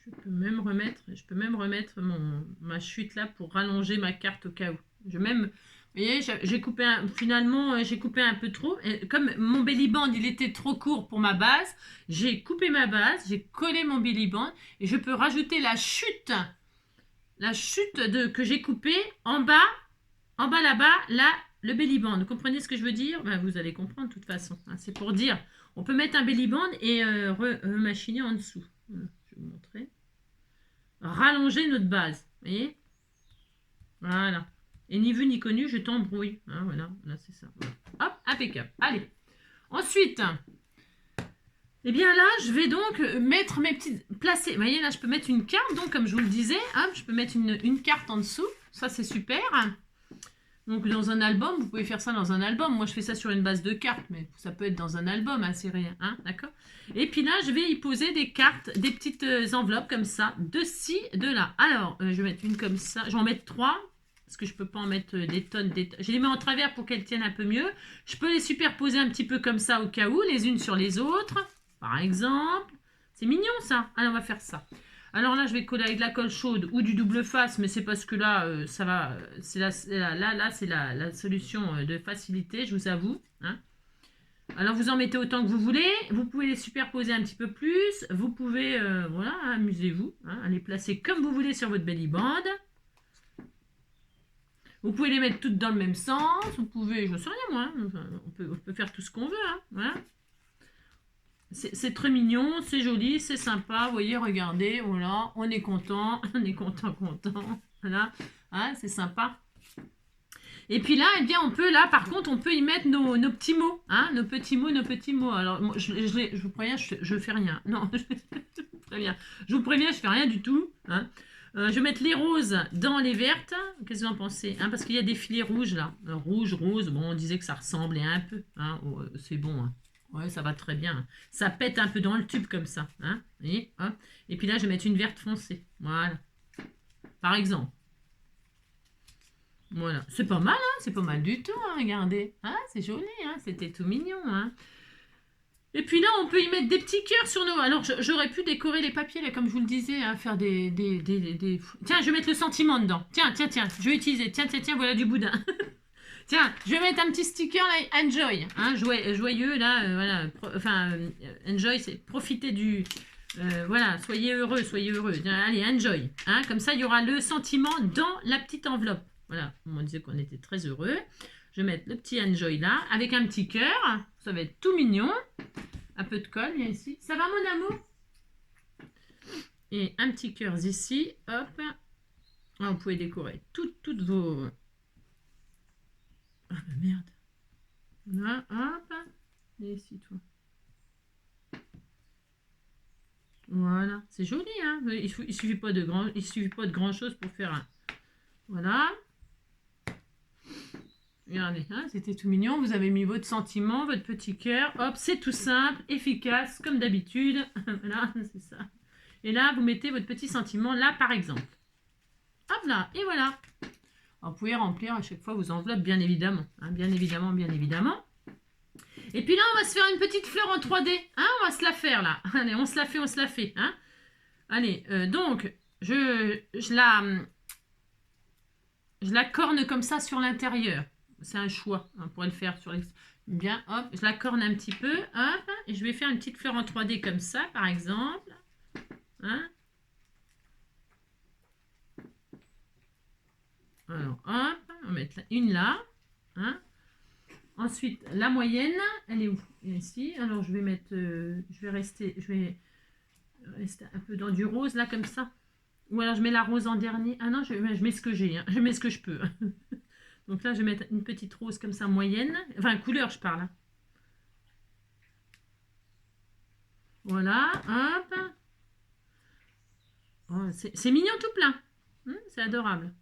je peux même remettre ma chute là pour rallonger ma carte au cas où. Vous voyez, j'ai coupé finalement, j'ai coupé un peu trop. Et comme mon belly band, il était trop court pour ma base, j'ai coupé ma base, j'ai collé mon belly band et je peux rajouter la chute que j'ai coupée en bas là-bas, là, le belly band. Vous comprenez ce que je veux dire? Ben, vous allez comprendre de toute façon. Hein, c'est pour dire, on peut mettre un belly band et remachiner en dessous. Voilà, je vais vous montrer. Rallonger notre base. Vous voyez? Voilà. Et ni vu ni connu, je t'embrouille. Hein, voilà, là c'est ça. Voilà. Hop, impeccable. Allez. Ensuite, eh bien là, je vais donc mettre mes petites... Placer. Vous voyez, là, je peux mettre une carte. Donc, comme je vous le disais, hein, je peux mettre une carte en dessous. Ça, c'est super. Donc, dans un album, vous pouvez faire ça dans un album. Moi, je fais ça sur une base de cartes, mais ça peut être dans un album, hein, c'est rien. Hein, d'accord? Et puis là, je vais y poser des cartes, des petites enveloppes comme ça, de ci, de là. Alors, je vais mettre une comme ça. Je vais en mettre 3. Parce que je ne peux pas en mettre des tonnes. Je les mets en travers pour qu'elles tiennent un peu mieux. Je peux les superposer un petit peu comme ça au cas où, les unes sur les autres. Par exemple. C'est mignon ça. Alors on va faire ça. Alors là, je vais coller avec de la colle chaude ou du double face, mais c'est parce que là, ça va. C'est c'est la solution de facilité, je vous avoue. Hein. Alors vous en mettez autant que vous voulez. Vous pouvez les superposer un petit peu plus. Vous pouvez, voilà, amusez-vous. Hein, à les placer comme vous voulez sur votre belly band. Vous pouvez les mettre toutes dans le même sens. Vous pouvez, je ne sais rien moi, hein. Enfin, on peut faire tout ce qu'on veut. Hein. Voilà. C'est très mignon, c'est joli, c'est sympa. Vous voyez, regardez, voilà, on est content, content. Voilà, hein, c'est sympa. Et puis là, eh bien, par contre, on peut y mettre nos petits mots, hein, nos petits mots. Alors, moi, je vous préviens, je fais rien. Non, je vous préviens, je fais rien du tout. Hein. Je vais mettre les roses dans les vertes. Qu'est-ce que vous en pensez, hein? Parce qu'il y a des filets rouges là. Rouge, rose. Bon, on disait que ça ressemblait un peu. Hein? Oh, c'est bon. Hein? Ouais, ça va très bien. Ça pète un peu dans le tube comme ça. Hein? Et puis là, je vais mettre une verte foncée. Voilà. Par exemple. Voilà. C'est pas mal, hein? C'est pas mal du tout. Hein? Regardez. Hein? C'est joli. Hein? C'était tout mignon. Hein? Et puis là, on peut y mettre des petits cœurs sur nos... Alors, j'aurais pu décorer les papiers, là, comme je vous le disais, hein, faire des... Tiens, je vais mettre le sentiment dedans. Tiens, je vais utiliser. Tiens, voilà du boudin. Tiens, je vais mettre un petit sticker, là, enjoy. Hein, joyeux, là, voilà. Enjoy, c'est profiter du... voilà, soyez heureux. Tiens, allez, enjoy. Hein, comme ça, il y aura le sentiment dans la petite enveloppe. Voilà, on disait qu'on était très heureux. Je vais mettre le petit enjoy là, avec un petit cœur. Ça va être tout mignon. Un peu de colle, viens ici. Ça va, mon amour? Et un petit cœur ici. Hop. Là, vous pouvez décorer toutes vos... Ah, bah merde. Là, hop. Et ici, toi. Voilà. C'est joli, hein. Il suffit pas de grand chose pour faire un... Voilà. Regardez, hein, c'était tout mignon. Vous avez mis votre sentiment, votre petit cœur. Hop, c'est tout simple, efficace, comme d'habitude. Voilà, c'est ça. Et là, vous mettez votre petit sentiment là, par exemple. Hop là, et voilà. Alors, vous pouvez remplir à chaque fois vos enveloppes, bien évidemment. Hein, bien évidemment. Et puis là, on va se faire une petite fleur en 3D. Hein, on va se la faire, là. Allez, on se la fait. Hein. Allez, donc, je la corne comme ça sur l'intérieur. C'est un choix, on pourrait le faire sur l'extérieur. Bien, hop, je la corne un petit peu, hop, et je vais faire une petite fleur en 3D comme ça, par exemple. Hein? Alors, hop, on va mettre une là. Hein? Ensuite, la moyenne, elle est où? Ici. Alors, je vais mettre, je vais rester un peu dans du rose, là, comme ça. Ou alors, je mets la rose en dernier. Ah non, je mets ce que j'ai, hein. Je mets ce que je peux. Donc là, je vais mettre une petite rose comme ça, moyenne. Enfin, couleur, je parle. Voilà, hop. Oh, c'est mignon tout plein. C'est adorable.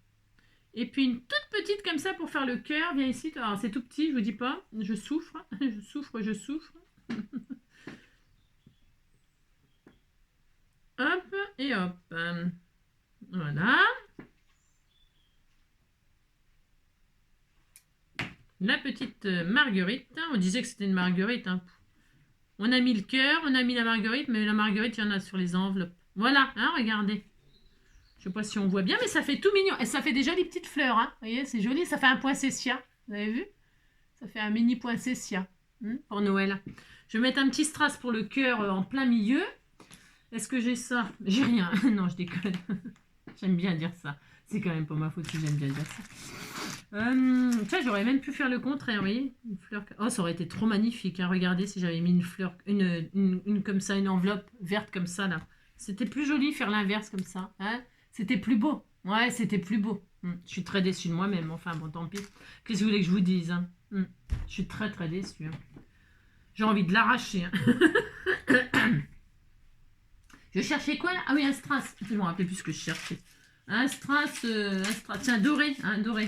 Et puis une toute petite comme ça pour faire le cœur. Viens ici. Alors, c'est tout petit, je vous dis pas. Je souffre. Je souffre, je souffre. Hop, et hop. Voilà. La petite marguerite. On disait que c'était une marguerite. Hein. On a mis le cœur, on a mis la marguerite, mais la marguerite, il y en a sur les enveloppes. Voilà, hein, regardez. Je sais pas si on voit bien, mais ça fait tout mignon. Et ça fait des jolies petites fleurs. Hein. Vous voyez, c'est joli. Ça fait un poinsettia. Vous avez vu? Ça fait un mini poinsettia pour Noël. Je vais mettre un petit strass pour le cœur en plein milieu. Est-ce que j'ai ça? J'ai rien. Non, je déconne. J'aime bien dire ça. C'est quand même pas ma faute si j'aime bien dire ça. Tiens, j'aurais même pu faire le contraire, vous voyez, une fleur. Oh, ça aurait été trop magnifique. Hein. Regardez si j'avais mis une fleur, une comme ça, une enveloppe verte comme ça là. C'était plus joli faire l'inverse comme ça. Hein. C'était plus beau. Ouais, c'était plus beau. Je suis très déçue de moi-même. Enfin, bon, tant pis. Qu'est-ce que vous voulez que je vous dise hein. Je suis très très déçue. Hein. J'ai envie de l'arracher. Hein. Je cherchais quoi là? Ah oui, un strass. Je me rappelais plus ce que je cherchais. Un strass, tiens, doré, un doré.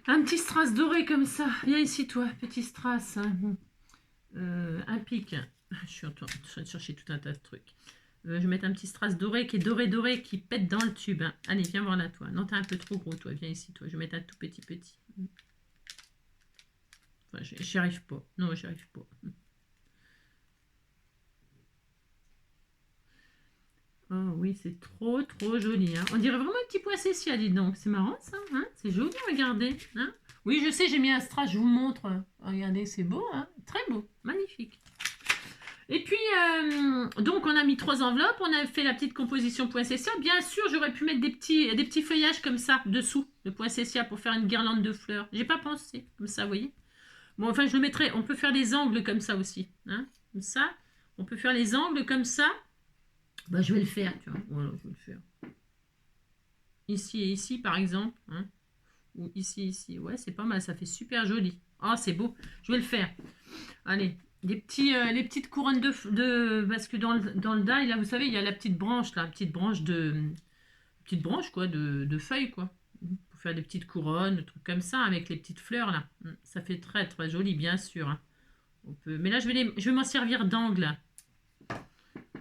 Un petit strass doré comme ça. Viens ici, toi, petit strass. Hein. Un pic. Je suis en train de chercher tout un tas de trucs. Je vais mettre un petit strass doré qui est doré, qui pète dans le tube. Hein. Allez, viens voir là, toi. Non, t'es un peu trop gros, toi. Viens ici, toi. Je vais mettre un tout petit. Enfin, j'y arrive pas. Non, j'y arrive pas. Oh oui, c'est trop joli. Hein. On dirait vraiment un petit poinsettia, dis donc. C'est marrant ça. Hein, c'est joli, regardez. Hein. Oui, je sais, j'ai mis un strass, je vous montre. Regardez, c'est beau. Hein. Très beau, magnifique. Et puis, donc on a mis 3 enveloppes. On a fait la petite composition poinsettia. Bien sûr, j'aurais pu mettre des petits feuillages comme ça, dessous, de poinsettia, pour faire une guirlande de fleurs. J'ai pas pensé, comme ça, vous voyez. Bon, enfin, je le mettrai. On peut faire des angles comme ça aussi. Hein, comme ça. On peut faire les angles comme ça. Bah, je vais le faire, tu vois. Voilà, je vais le faire. Ici et ici, par exemple. Hein. Ou ici. Ouais, c'est pas mal. Ça fait super joli. Oh, c'est beau. Je vais le faire. Allez. Les petites couronnes parce que dans le die, là, vous savez, il y a la petite branche, là. Petite branche, quoi, de feuilles, quoi. Pour faire des petites couronnes, des trucs comme ça, avec les petites fleurs, là. Ça fait très, très joli, bien sûr. Hein. On peut... Mais là, je vais m'en servir d'angle.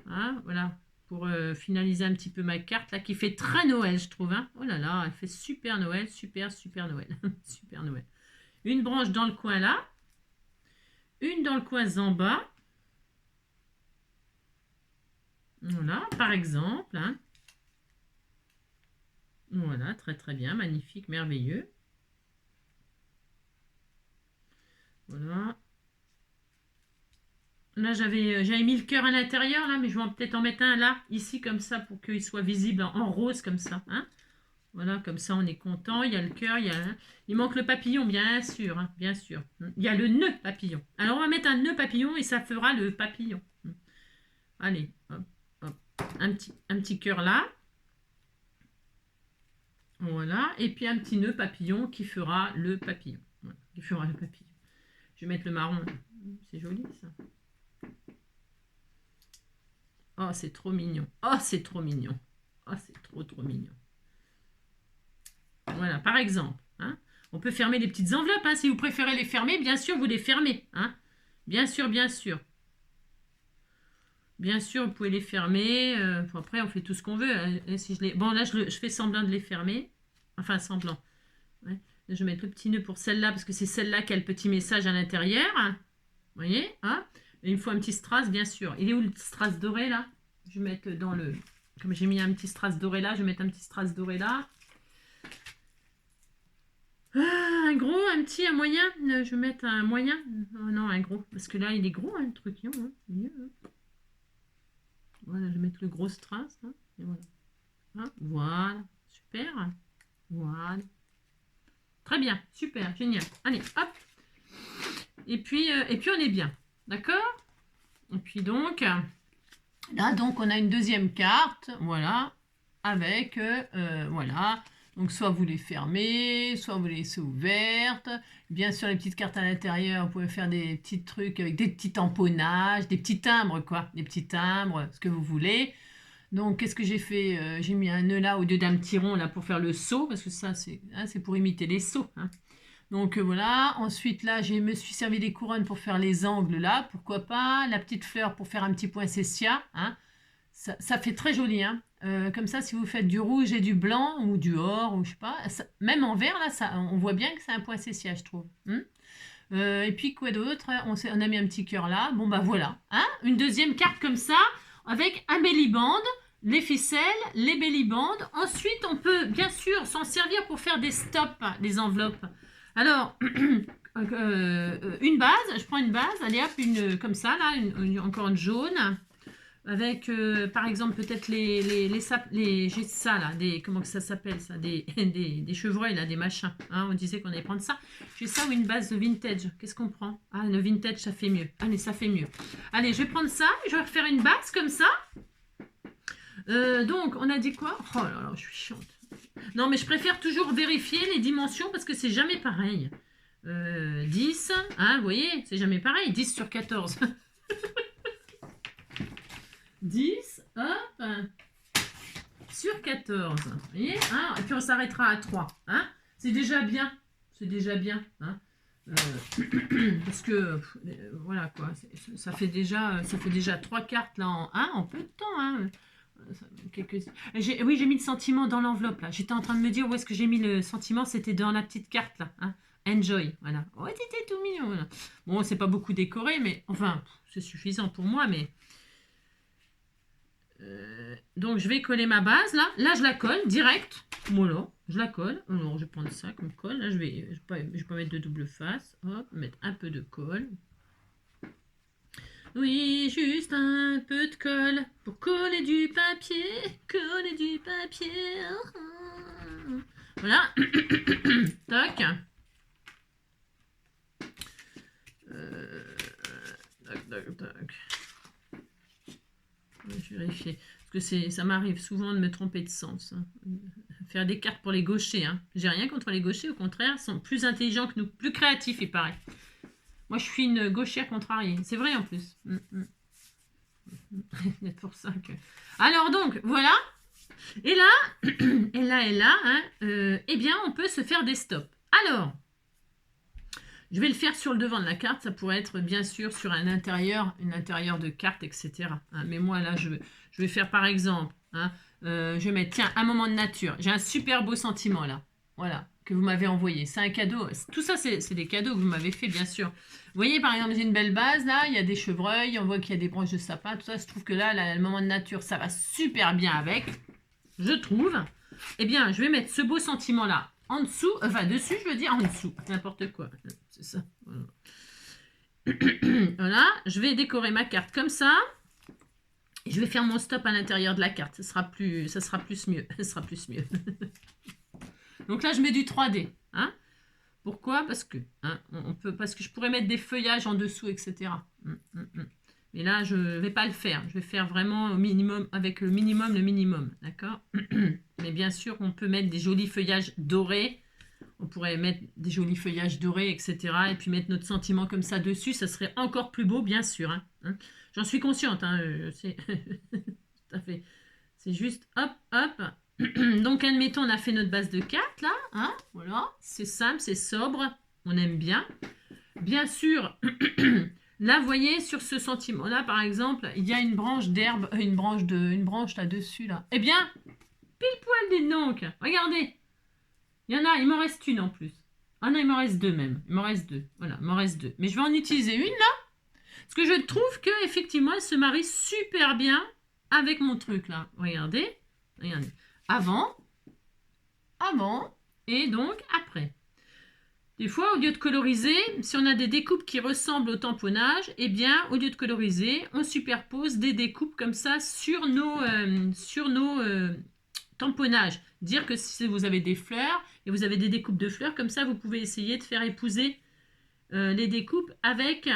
Hein, voilà. Pour finaliser un petit peu ma carte, là, qui fait très Noël, je trouve. Hein. Oh là là, elle fait super Noël, super Noël. Super Noël. Une branche dans le coin là. Une dans le coin en bas. Voilà, par exemple. Hein. Voilà, très très bien, magnifique, merveilleux. Voilà. Là, j'avais mis le cœur à l'intérieur, là, mais je vais peut-être en mettre un là, ici, comme ça, pour qu'il soit visible en rose, comme ça. Hein. Voilà, comme ça, on est content. Il y a le cœur, il manque le papillon, bien sûr, hein, bien sûr. Il y a le nœud papillon. Alors, on va mettre un nœud papillon et ça fera le papillon. Allez, hop, hop. Un petit cœur là. Voilà, et puis un petit nœud papillon qui fera le papillon. Voilà, qui fera le papillon. Je vais mettre le marron. C'est joli, ça. Oh, c'est trop mignon. Oh, c'est trop mignon. Oh, c'est trop mignon. Voilà, par exemple. Hein, on peut fermer les petites enveloppes. Hein, si vous préférez les fermer, bien sûr, vous les fermez. Hein, bien sûr. Bien sûr, vous pouvez les fermer. Après, on fait tout ce qu'on veut. Hein, si bon, là, je fais semblant de les fermer. Enfin, semblant. Ouais. Je vais mettre le petit nœud pour celle-là, parce que c'est celle-là qui a le petit message à l'intérieur. Hein, vous voyez hein. Et il me faut un petit strass, bien sûr. Il est où le strass doré, là? Je vais mettre dans le... Comme j'ai mis un petit strass doré là, je vais mettre un petit strass doré là. Un gros, un petit, un moyen. Je vais mettre un moyen. Oh non, un gros. Parce que là, il est gros, hein, le truc. Hein. Voilà, je vais mettre le gros strass. Hein, et voilà. Hein, voilà. Super. Voilà. Très bien. Super. Génial. Allez, hop. Et puis on est bien. D'accord? Et puis donc, là, donc, on a une deuxième carte. Voilà. Avec, voilà. Donc, soit vous les fermez, soit vous les laissez ouvertes. Bien sûr, les petites cartes à l'intérieur, vous pouvez faire des petits trucs avec des petits tamponnages, des petits timbres, quoi. Des petits timbres, ce que vous voulez. Donc, qu'est-ce que j'ai fait? J'ai mis un nœud là au lieu d'un petit rond là pour faire le seau, parce que ça, c'est pour imiter les seaux. Hein. Donc, voilà. Ensuite, là, je me suis servi des couronnes pour faire les angles là. Pourquoi pas? La petite fleur pour faire un petit poinsettia. Hein. Ça fait très joli, hein. Comme ça, si vous faites du rouge et du blanc ou du or, ou je sais pas, ça, même en vert, là, ça, on voit bien que c'est un poinsettia, je trouve. Et puis, quoi d'autre? On a mis un petit cœur là. Bon, bah voilà. Hein, une deuxième carte comme ça, avec un belly band, les ficelles, les belly bands. Ensuite, on peut bien sûr s'en servir pour faire des stops, des enveloppes. Alors, une base, je prends une base, allez hop, une comme ça, là, encore une jaune. Avec, par exemple, peut-être j'ai ça là, comment que ça s'appelle ça, des chevreuils là, des machins. Hein, on disait qu'on allait prendre ça. J'ai ça ou une base de vintage. Qu'est-ce qu'on prend? Ah, le vintage, ça fait mieux. Allez, ça fait mieux. Allez, je vais prendre ça. Je vais refaire une base comme ça. Donc, on a dit quoi? Oh là là, je suis chiante. Non, mais je préfère toujours vérifier les dimensions parce que c'est jamais pareil. 10, hein, vous voyez, c'est jamais pareil. 10 sur 14. 10, hop, sur 14. Vous voyez, hein, et puis on s'arrêtera à 3. Hein, c'est déjà bien. C'est déjà bien. Hein, parce que, voilà quoi, ça fait déjà 3 cartes là en peu de temps. Hein. Oui, j'ai mis le sentiment dans l'enveloppe là. J'étais en train de me dire où est-ce que j'ai mis le sentiment. C'était dans la petite carte là. Hein. Enjoy, voilà. Oh, c'était tout mignon. Voilà. Bon, c'est pas beaucoup décoré, mais enfin, c'est suffisant pour moi, mais... donc je vais coller ma base là. Là je la colle direct. Voilà, je la colle. Alors je vais prendre ça comme colle. Là je vais pas mettre de double face. Hop, mettre un peu de colle. Oui, juste un peu de colle pour coller du papier. Coller du papier. Voilà. Toc. Toc, toc, toc. Je vais vérifier. Parce que ça m'arrive souvent de me tromper de sens. Hein. Faire des cartes pour les gauchers. Hein. J'ai rien contre les gauchers, au contraire, ils sont plus intelligents que nous, plus créatifs, il paraît. Moi, je suis une gauchère contrariée. C'est vrai en plus. C'est pour ça que... Alors donc, voilà. Et là, hein, eh bien, on peut se faire des stops. Alors, je vais le faire sur le devant de la carte. Ça pourrait être, bien sûr, sur un intérieur de carte, etc. Hein. Mais moi, là, je vais faire, par exemple, hein, je vais mettre, tiens, un moment de nature. J'ai un super beau sentiment, là. Voilà, que vous m'avez envoyé. C'est un cadeau. Tout ça, c'est des cadeaux que vous m'avez fait, bien sûr. Vous voyez, par exemple, j'ai une belle base, là. Il y a des chevreuils. On voit qu'il y a des branches de sapin. Tout ça, je trouve que là, le moment de nature, ça va super bien avec. Je trouve. Eh bien, je vais mettre ce beau sentiment-là en dessous. Enfin, dessus, je veux dire en dessous. N'importe quoi. C'est ça. Voilà. Voilà. Je vais décorer ma carte comme ça. Et je vais faire mon stop à l'intérieur de la carte. Ça sera plus mieux. Ça sera plus mieux. Donc là, je mets du 3D. Hein. Pourquoi? Parce que je pourrais mettre des feuillages en dessous, etc. Mais là, je ne vais pas le faire. Je vais faire vraiment au minimum, avec le minimum. D'accord? Mais bien sûr, on peut mettre des jolis feuillages dorés. On pourrait mettre des jolis feuillages dorés, etc. Et puis mettre notre sentiment comme ça dessus. Ça serait encore plus beau, bien sûr. Hein. J'en suis consciente. Hein, tout à fait. C'est juste hop, hop. Donc, admettons, on a fait notre base de 4, là. Hein, voilà. C'est simple, c'est sobre. On aime bien. Bien sûr, là, vous voyez, sur ce sentiment-là, par exemple, il y a une branche d'herbe, une branche là-dessus, là. Eh bien, pile poil, dites donc. Regardez. Il y en a, il m'en reste une en plus. Ah non, il m'en reste deux même. Il m'en reste deux. Voilà, il m'en reste deux. Mais je vais en utiliser une, là. Parce que je trouve qu'effectivement, elle se marie super bien avec mon truc là. Regardez, regardez. Avant, et donc après. Des fois, au lieu de coloriser, si on a des découpes qui ressemblent au tamponnage, eh bien, au lieu de coloriser, on superpose des découpes comme ça sur nos tamponnages. Dire que si vous avez des fleurs et vous avez des découpes de fleurs, comme ça, vous pouvez essayer de faire épouser les découpes avec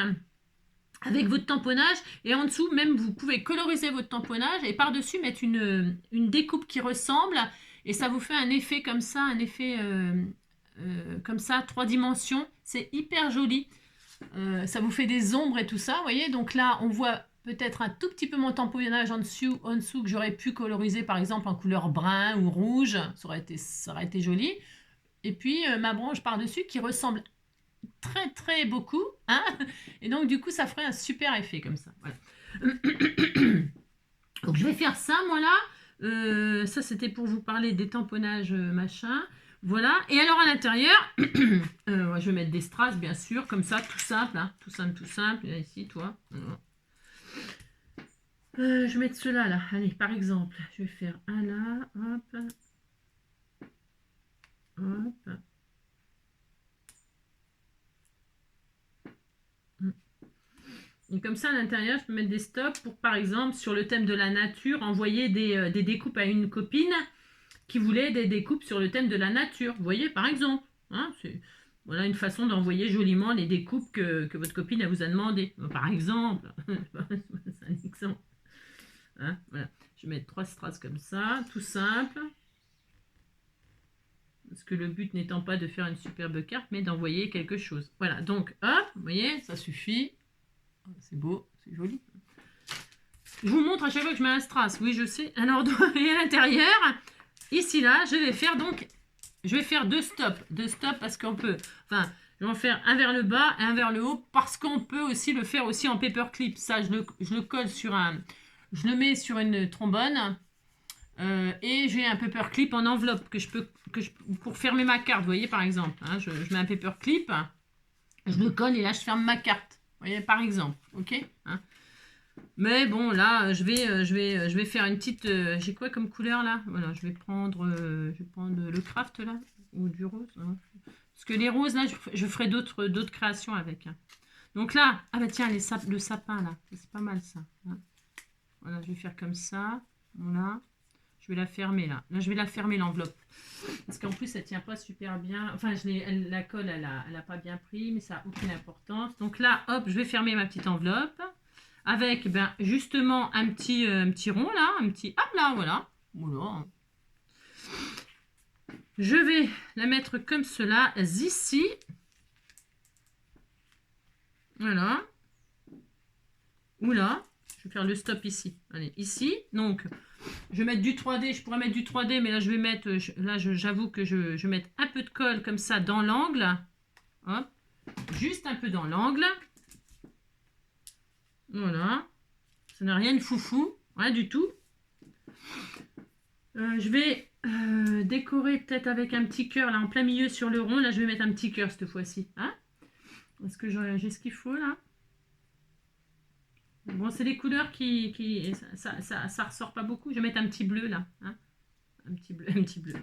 votre tamponnage. Et en dessous, même, vous pouvez coloriser votre tamponnage et par-dessus mettre une découpe qui ressemble. Et ça vous fait un effet comme ça, un effet... comme ça, 3 dimensions, c'est hyper joli. Ça vous fait des ombres et tout ça, vous voyez. Donc là, on voit peut-être un tout petit peu mon tamponnage en dessous que j'aurais pu coloriser par exemple en couleur brun ou rouge, ça aurait été joli. Et puis ma branche par-dessus qui ressemble très très beaucoup, hein. Et donc du coup, ça ferait un super effet comme ça. Voilà. Donc je vais faire ça, moi là. Ça, c'était pour vous parler des tamponnages machin. Voilà, et alors à l'intérieur, je vais mettre des strass, bien sûr, comme ça, tout simple, hein, tout simple, là, ici, toi. Je vais mettre ceux-là, là, allez, par exemple, je vais faire un là, hop, hop. Et comme ça, à l'intérieur, je peux mettre des stops pour, par exemple, sur le thème de la nature, envoyer des découpes à une copine qui voulait des découpes sur le thème de la nature. Vous voyez, par exemple. Hein, voilà une façon d'envoyer joliment les découpes que votre copine elle vous a demandé. Par exemple. C'est un exemple. Hein, voilà. Je vais mettre 3 strass comme ça, tout simple. Parce que le but n'étant pas de faire une superbe carte, mais d'envoyer quelque chose. Voilà, donc, hop, vous voyez, ça suffit. C'est beau, c'est joli. Je vous montre à chaque fois que je mets un strass. Oui, je sais. Alors, et à l'intérieur... Ici, là, je vais faire 2 stops. 2 stops parce qu'on peut... Enfin, je vais en faire un vers le bas et un vers le haut parce qu'on peut aussi le faire aussi en paperclip. Ça, je le colle sur un... Je le mets sur une trombone. Et j'ai un paperclip en enveloppe pour fermer ma carte. Vous voyez, par exemple. Hein, je mets un paperclip. Je le colle et là, je ferme ma carte. Vous voyez, par exemple. OK, hein. Mais bon, là, je vais faire une petite... j'ai quoi comme couleur, là? Voilà, je vais prendre le craft, là, ou du rose. Hein. Parce que les roses, là, je ferai d'autres créations avec. Hein. Donc là, ah bah tiens, le sapin, là, c'est pas mal, ça. Hein. Voilà, je vais faire comme ça. Voilà. Je vais la fermer, là. Là, je vais la fermer, l'enveloppe. Parce qu'en plus, elle tient pas super bien. Enfin, la colle, elle a pas bien pris, mais ça n'a aucune importance. Donc là, hop, je vais fermer ma petite enveloppe. Avec ben, justement un petit rond là, un petit... Hop là, voilà. Voilà. Je vais la mettre comme cela, ici. Voilà. Oula, je vais faire le stop ici. Allez, ici. Donc, je vais mettre du 3D. Je pourrais mettre du 3D, mais là, je vais mettre... Là, j'avoue que je vais mettre un peu de colle comme ça dans l'angle. Hop. Juste un peu dans l'angle. Voilà. Ça n'a rien de foufou. Rien du tout. Je vais décorer peut-être avec un petit cœur là en plein milieu sur le rond. Là, je vais mettre un petit cœur cette fois-ci. Hein? Est-ce que j'ai ce qu'il faut là? Bon, c'est les couleurs qui ça ressort pas beaucoup. Je vais mettre un petit bleu là. Hein? Un petit bleu, un petit bleu.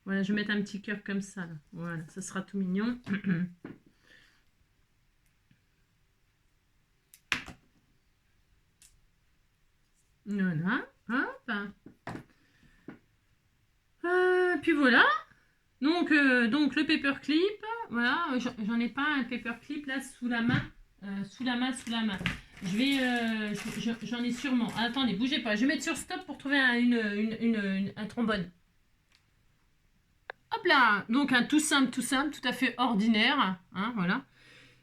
Voilà, je vais mettre un petit cœur comme ça. Là. Voilà, ça sera tout mignon. Voilà, hop. Puis voilà. Donc le paperclip, voilà, j'en ai pas un paperclip là sous la main. Je vais, j'en ai sûrement. Attendez, bougez pas. Je vais mettre sur stop pour trouver un trombone. Hop là. Donc un tout simple, tout à fait ordinaire. Hein, voilà.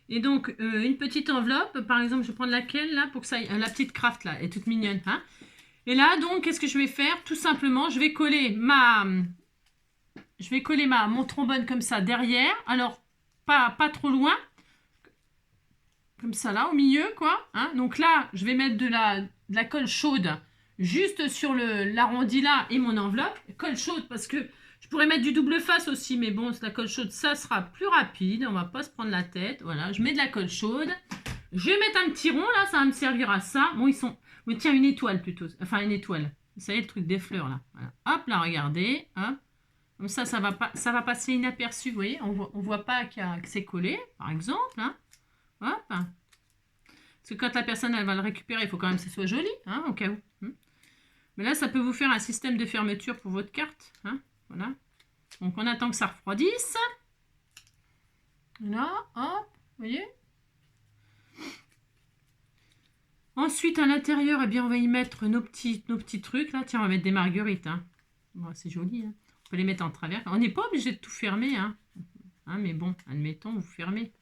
Et donc une petite enveloppe. Par exemple, je vais prendre laquelle là pour que ça aille. La petite craft là est toute mignonne. Hein. Et là, donc, qu'est-ce que je vais faire? Tout simplement, je vais coller mon trombone comme ça derrière. Alors, pas trop loin. Comme ça, là, au milieu, quoi. Hein. Donc là, je vais mettre de la colle chaude juste sur l'arrondi là et mon enveloppe. Colle chaude parce que je pourrais mettre du double face aussi. Mais bon, la colle chaude, ça sera plus rapide. On va pas se prendre la tête. Voilà, je mets de la colle chaude. Je vais mettre un petit rond, là, ça va me servir à ça. Bon, ils sont... Mais tiens, une étoile plutôt. Enfin, une étoile. Vous savez, le truc des fleurs, là. Voilà. Hop, là, regardez. Hop. Comme ça va passer inaperçu, vous voyez. On voit pas que c'est collé, par exemple. Hein. Hop. Parce que quand la personne, elle va le récupérer, il faut quand même que ce soit joli, hein, au cas où. Mais là, ça peut vous faire un système de fermeture pour votre carte. Hein. Voilà. Donc, on attend que ça refroidisse. Là, hop, vous voyez. Ensuite, à l'intérieur, eh bien, on va y mettre nos petits trucs. Là, tiens, on va mettre des marguerites. Hein. Bon, c'est joli. Hein. On peut les mettre en travers. On n'est pas obligé de tout fermer. Hein. Mais bon, admettons, vous fermez.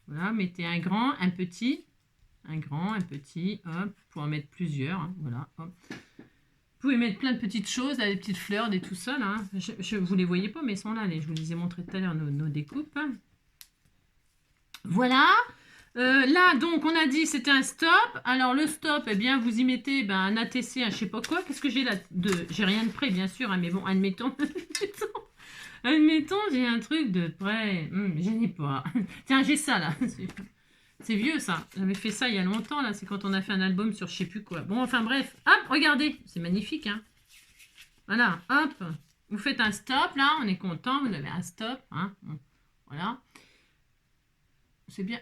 Voilà, mettez un grand, un petit. Un grand, un petit. Hop, pour en mettre plusieurs. Hein. Voilà, hop. Vous pouvez mettre plein de petites choses, là, des petites fleurs, des tout ça. Là. Vous ne les voyez pas, mais ils sont là. Je vous les ai montrés tout à l'heure, nos découpes. Hein. Voilà. Là, donc, on a dit c'était un stop. Alors, le stop, eh bien, vous y mettez un ATC, un je sais pas quoi. Qu'est-ce que j'ai là j'ai rien de prêt, bien sûr, hein, mais bon, admettons. Admettons, j'ai un truc de prêt. Je n'ai pas. Tiens, j'ai ça, là. C'est vieux, ça. J'avais fait ça il y a longtemps, là. C'est quand on a fait un album sur je sais plus quoi. Bon, enfin, bref. Hop, regardez. C'est magnifique, hein. Voilà, hop. Vous faites un stop, là. On est content. Vous avez un stop, hein. Voilà. C'est bien.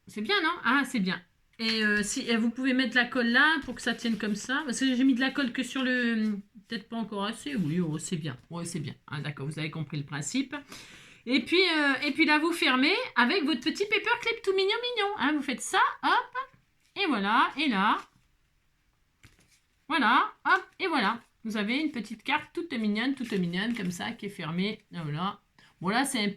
C'est bien, non? Ah, c'est bien. Et vous pouvez mettre la colle là pour que ça tienne comme ça. Parce que j'ai mis de la colle que sur le... Peut-être pas encore assez. Oui, oh, c'est bien. Oui, c'est bien. Ah, d'accord, vous avez compris le principe. Et puis là, vous fermez avec votre petit paperclip tout mignon, mignon. Hein, vous faites ça, hop. Et voilà. Et là. Voilà, hop. Et voilà. Vous avez une petite carte toute mignonne, comme ça, qui est fermée. Voilà. Bon là c'est toute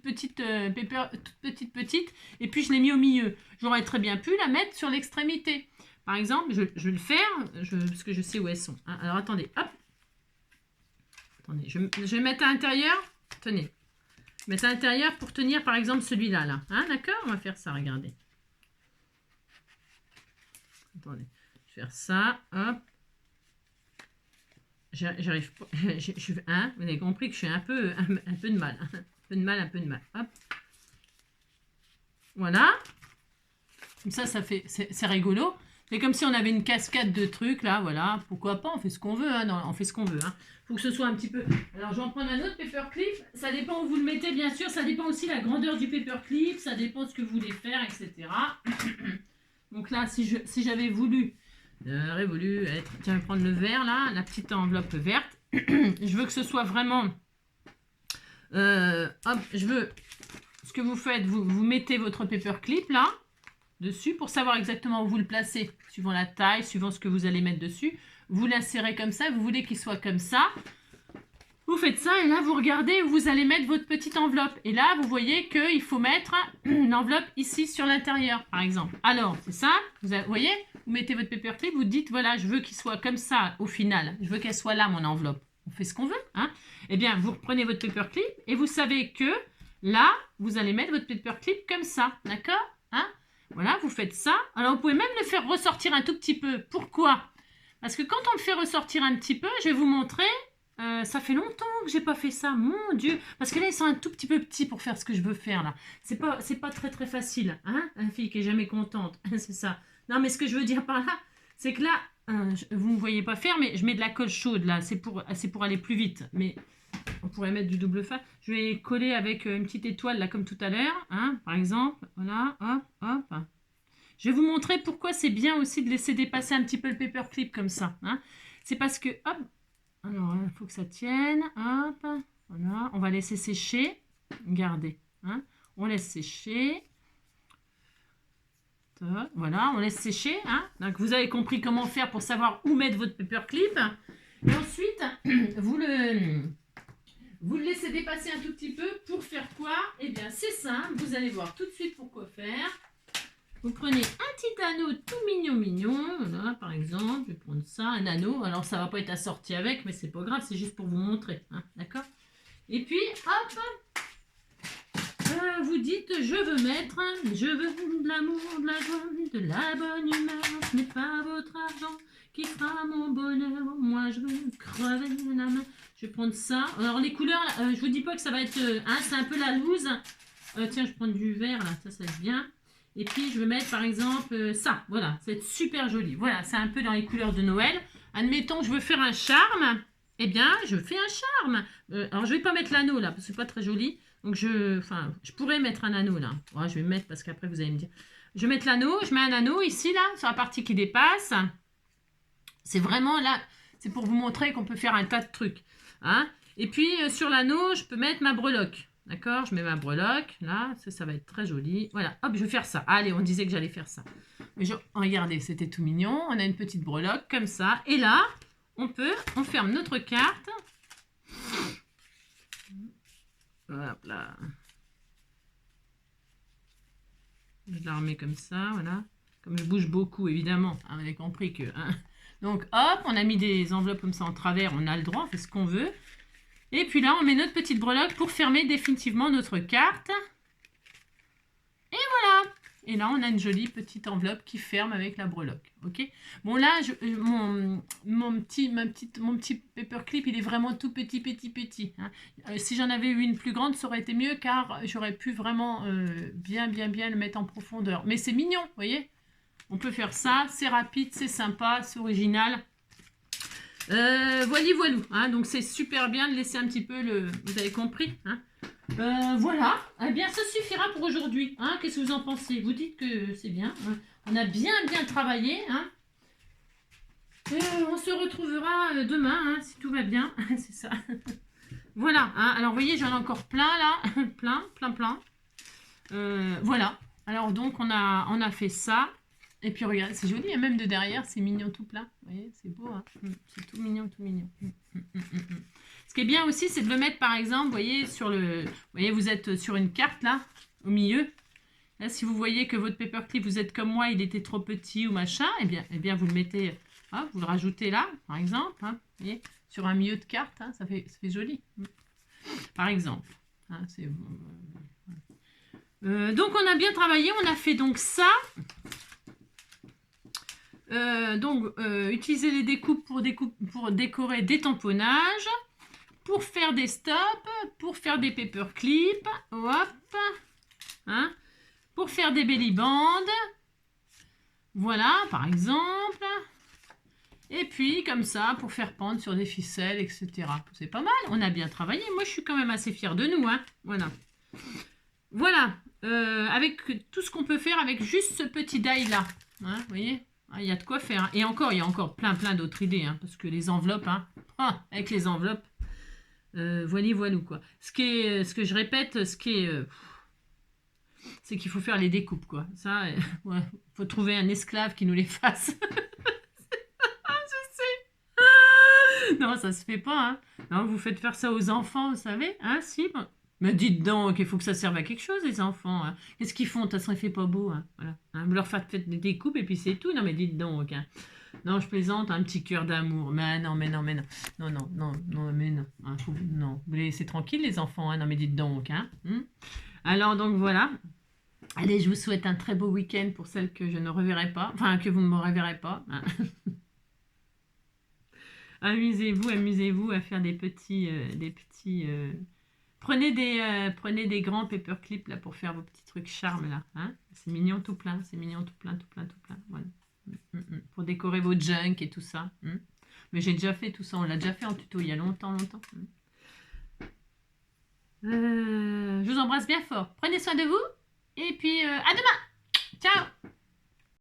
petite paper, toute petite, et puis je l'ai mis au milieu. J'aurais très bien pu la mettre sur l'extrémité. Par exemple, je vais le faire, parce que je sais où elles sont. Hein. Alors attendez, hop. Attendez, je vais mettre à l'intérieur. Tenez. Mettre à l'intérieur pour tenir par exemple celui-là. Là. Hein, d'accord? On va faire ça, regardez. Attendez, je vais faire ça, hop. J'arrive pas. Hein, vous avez compris que je suis un peu de mal. Un peu de mal. Hop. Voilà. Comme ça c'est rigolo. C'est comme si on avait une cascade de trucs là. Voilà. Pourquoi pas? On fait ce qu'on veut. Hein. Non, on fait ce qu'on veut. Hein. Faut que ce soit un petit peu. Alors je vais en prendre un autre paperclip. Ça dépend où vous le mettez, bien sûr. Ça dépend aussi de la grandeur du paperclip. Ça dépend de ce que vous voulez faire, etc. Donc là, si j'avais voulu. J'aurais voulu être... Tiens, je vais prendre le vert, là, la petite enveloppe verte. Je veux que ce soit vraiment... hop, je veux... Ce que vous faites, vous mettez votre paperclip, là, dessus, pour savoir exactement où vous le placez, suivant la taille, suivant ce que vous allez mettre dessus. Vous l'insérez comme ça, vous voulez qu'il soit comme ça. Vous faites ça, et là, vous regardez où vous allez mettre votre petite enveloppe. Et là, vous voyez qu'il faut mettre une enveloppe ici, sur l'intérieur, par exemple. Alors, c'est ça, vous voyez, vous mettez votre paperclip, vous dites, voilà, je veux qu'il soit comme ça, au final. Je veux qu'elle soit là, mon enveloppe. On fait ce qu'on veut, hein. Eh bien, vous reprenez votre paperclip, et vous savez que, là, vous allez mettre votre paperclip comme ça, d'accord, hein. Voilà, vous faites ça. Alors, vous pouvez même le faire ressortir un tout petit peu. Pourquoi? Parce que quand on le fait ressortir un petit peu, je vais vous montrer... ça fait longtemps que j'ai pas fait ça, mon Dieu. Parce que là, ils sont un tout petit peu petits pour faire ce que je veux faire, là. C'est pas très, très facile, hein. Une fille qui est jamais contente, c'est ça. Non, mais ce que je veux dire par là, c'est que là, vous ne me voyez pas faire, mais je mets de la colle chaude, là. C'est pour aller plus vite. Mais on pourrait mettre du double face. Je vais coller avec une petite étoile, là, comme tout à l'heure, hein, par exemple. Voilà, hop, hop. Je vais vous montrer pourquoi c'est bien aussi de laisser dépasser un petit peu le paperclip comme ça, hein. C'est parce que, hop, alors, il faut que ça tienne. Hop. Voilà. On va laisser sécher. Regardez. Hein. On laisse sécher. Voilà, on laisse sécher. Hein. Donc, vous avez compris comment faire pour savoir où mettre votre paperclip. Et ensuite, vous le laissez dépasser un tout petit peu. Pour faire quoi? Eh bien, c'est simple. Vous allez voir tout de suite pour quoi faire. Vous prenez un petit anneau tout mignon, voilà, par exemple, je vais prendre ça, un anneau. Alors, ça va pas être assorti avec, mais c'est pas grave, c'est juste pour vous montrer, hein, d'accord? Et puis, hop, vous dites, je veux de l'amour, de la joie, de la bonne humeur. Ce n'est pas votre argent qui fera mon bonheur. Moi, je veux crever la main. Je vais prendre ça. Alors, les couleurs, je vous dis pas que ça va être, hein, c'est un peu la loose. Tiens, je prends du vert, là, ça va être bien. Et puis, je vais mettre, par exemple, ça. Voilà, ça va être super joli. Voilà, c'est un peu dans les couleurs de Noël. Admettons que je veux faire un charme. Eh bien, je fais un charme. Alors, je vais pas mettre l'anneau, là, parce que c'est pas très joli. Donc, je pourrais mettre un anneau, là. Ouais, je vais mettre, parce qu'après, vous allez me dire. Je vais mettre l'anneau. Je mets un anneau, ici, là, sur la partie qui dépasse. C'est vraiment, là, c'est pour vous montrer qu'on peut faire un tas de trucs. Hein. Et puis, sur l'anneau, je peux mettre ma breloque. D'accord, je mets ma breloque, là, ça va être très joli. Voilà, hop, je vais faire ça. Allez, on disait que j'allais faire ça. Regardez, c'était tout mignon. On a une petite breloque comme ça. Et là, on ferme notre carte. Hop là. Je la remets comme ça, voilà. Comme je bouge beaucoup, évidemment. Hein, vous avez compris que... Hein. Donc, hop, on a mis des enveloppes comme ça en travers. On a le droit, on fait ce qu'on veut. Et puis là, on met notre petite breloque pour fermer définitivement notre carte. Et voilà. Et là, on a une jolie petite enveloppe qui ferme avec la breloque. Ok. Bon, là, mon petit paperclip, il est vraiment tout petit. Hein. Si j'en avais eu une plus grande, ça aurait été mieux car j'aurais pu vraiment bien le mettre en profondeur. Mais c'est mignon, vous voyez. On peut faire ça. C'est rapide, c'est sympa, c'est original. Voilou, hein, donc c'est super bien de laisser un petit peu le... Vous avez compris, hein. Voilà, eh bien ça suffira pour aujourd'hui, hein. Qu'est-ce que vous en pensez? Vous dites que c'est bien, hein. On a bien travaillé, hein. On se retrouvera demain, hein, si tout va bien, c'est ça. Voilà, hein. Alors vous voyez, j'en ai encore plein là, plein. Voilà, alors donc on a fait ça. Et puis regarde, c'est joli, et même de derrière, c'est mignon tout plein. Vous voyez, c'est beau, hein. C'est tout mignon. Ce qui est bien aussi, c'est de le mettre, par exemple, vous voyez, vous voyez, vous êtes sur une carte, là, au milieu. Là, si vous voyez que votre paperclip, vous êtes comme moi, il était trop petit ou machin, eh bien vous le mettez, hein, vous le rajoutez là, par exemple, hein, vous voyez, sur un milieu de carte, hein, ça fait joli. Par exemple. Hein, donc, on a bien travaillé, on a fait donc ça. Utiliser les découpes pour décorer des tamponnages, pour faire des stops, pour faire des paperclips, hop, hein, pour faire des belly bands, voilà, par exemple, et puis comme ça, pour faire pendre sur des ficelles, etc. C'est pas mal, on a bien travaillé, moi je suis quand même assez fière de nous, hein, voilà, avec tout ce qu'on peut faire avec juste ce petit die là, hein, vous voyez. Il y a de quoi faire. Hein. Et encore, il y a encore plein d'autres idées. Hein, parce que les enveloppes, hein, avec les enveloppes, voilou quoi. Ce que je répète, c'est qu'il faut faire les découpes, quoi. Ça, ouais, faut trouver un esclave qui nous les fasse. Je sais. Non, ça se fait pas. Hein. Non, vous faites faire ça aux enfants, vous savez. Hein, si. Mais dites donc, il faut que ça serve à quelque chose, les enfants. Hein. Qu'est-ce qu'ils font? De toute façon, il fait pas beau. Hein. Voilà. Hein, vous leur faites des découpes et puis c'est tout. Non, mais dites donc. Hein. Non, je plaisante, un petit cœur d'amour. Mais non. Non, mais non. Hein, non. Vous les laissez tranquilles, les enfants. Hein. Non, mais dites donc. Hein. Alors, donc, voilà. Allez, je vous souhaite un très beau week-end pour celles que je ne reverrai pas. Enfin, que vous ne me reverrez pas. Hein. Amusez-vous à faire des petits... Prenez des grands paperclips là pour faire vos petits trucs charmes là. Hein, c'est mignon tout plein. Voilà. Pour décorer vos junk et tout ça. Mais j'ai déjà fait tout ça. On l'a déjà fait en tuto il y a longtemps. Je vous embrasse bien fort. Prenez soin de vous. Et puis à demain. Ciao.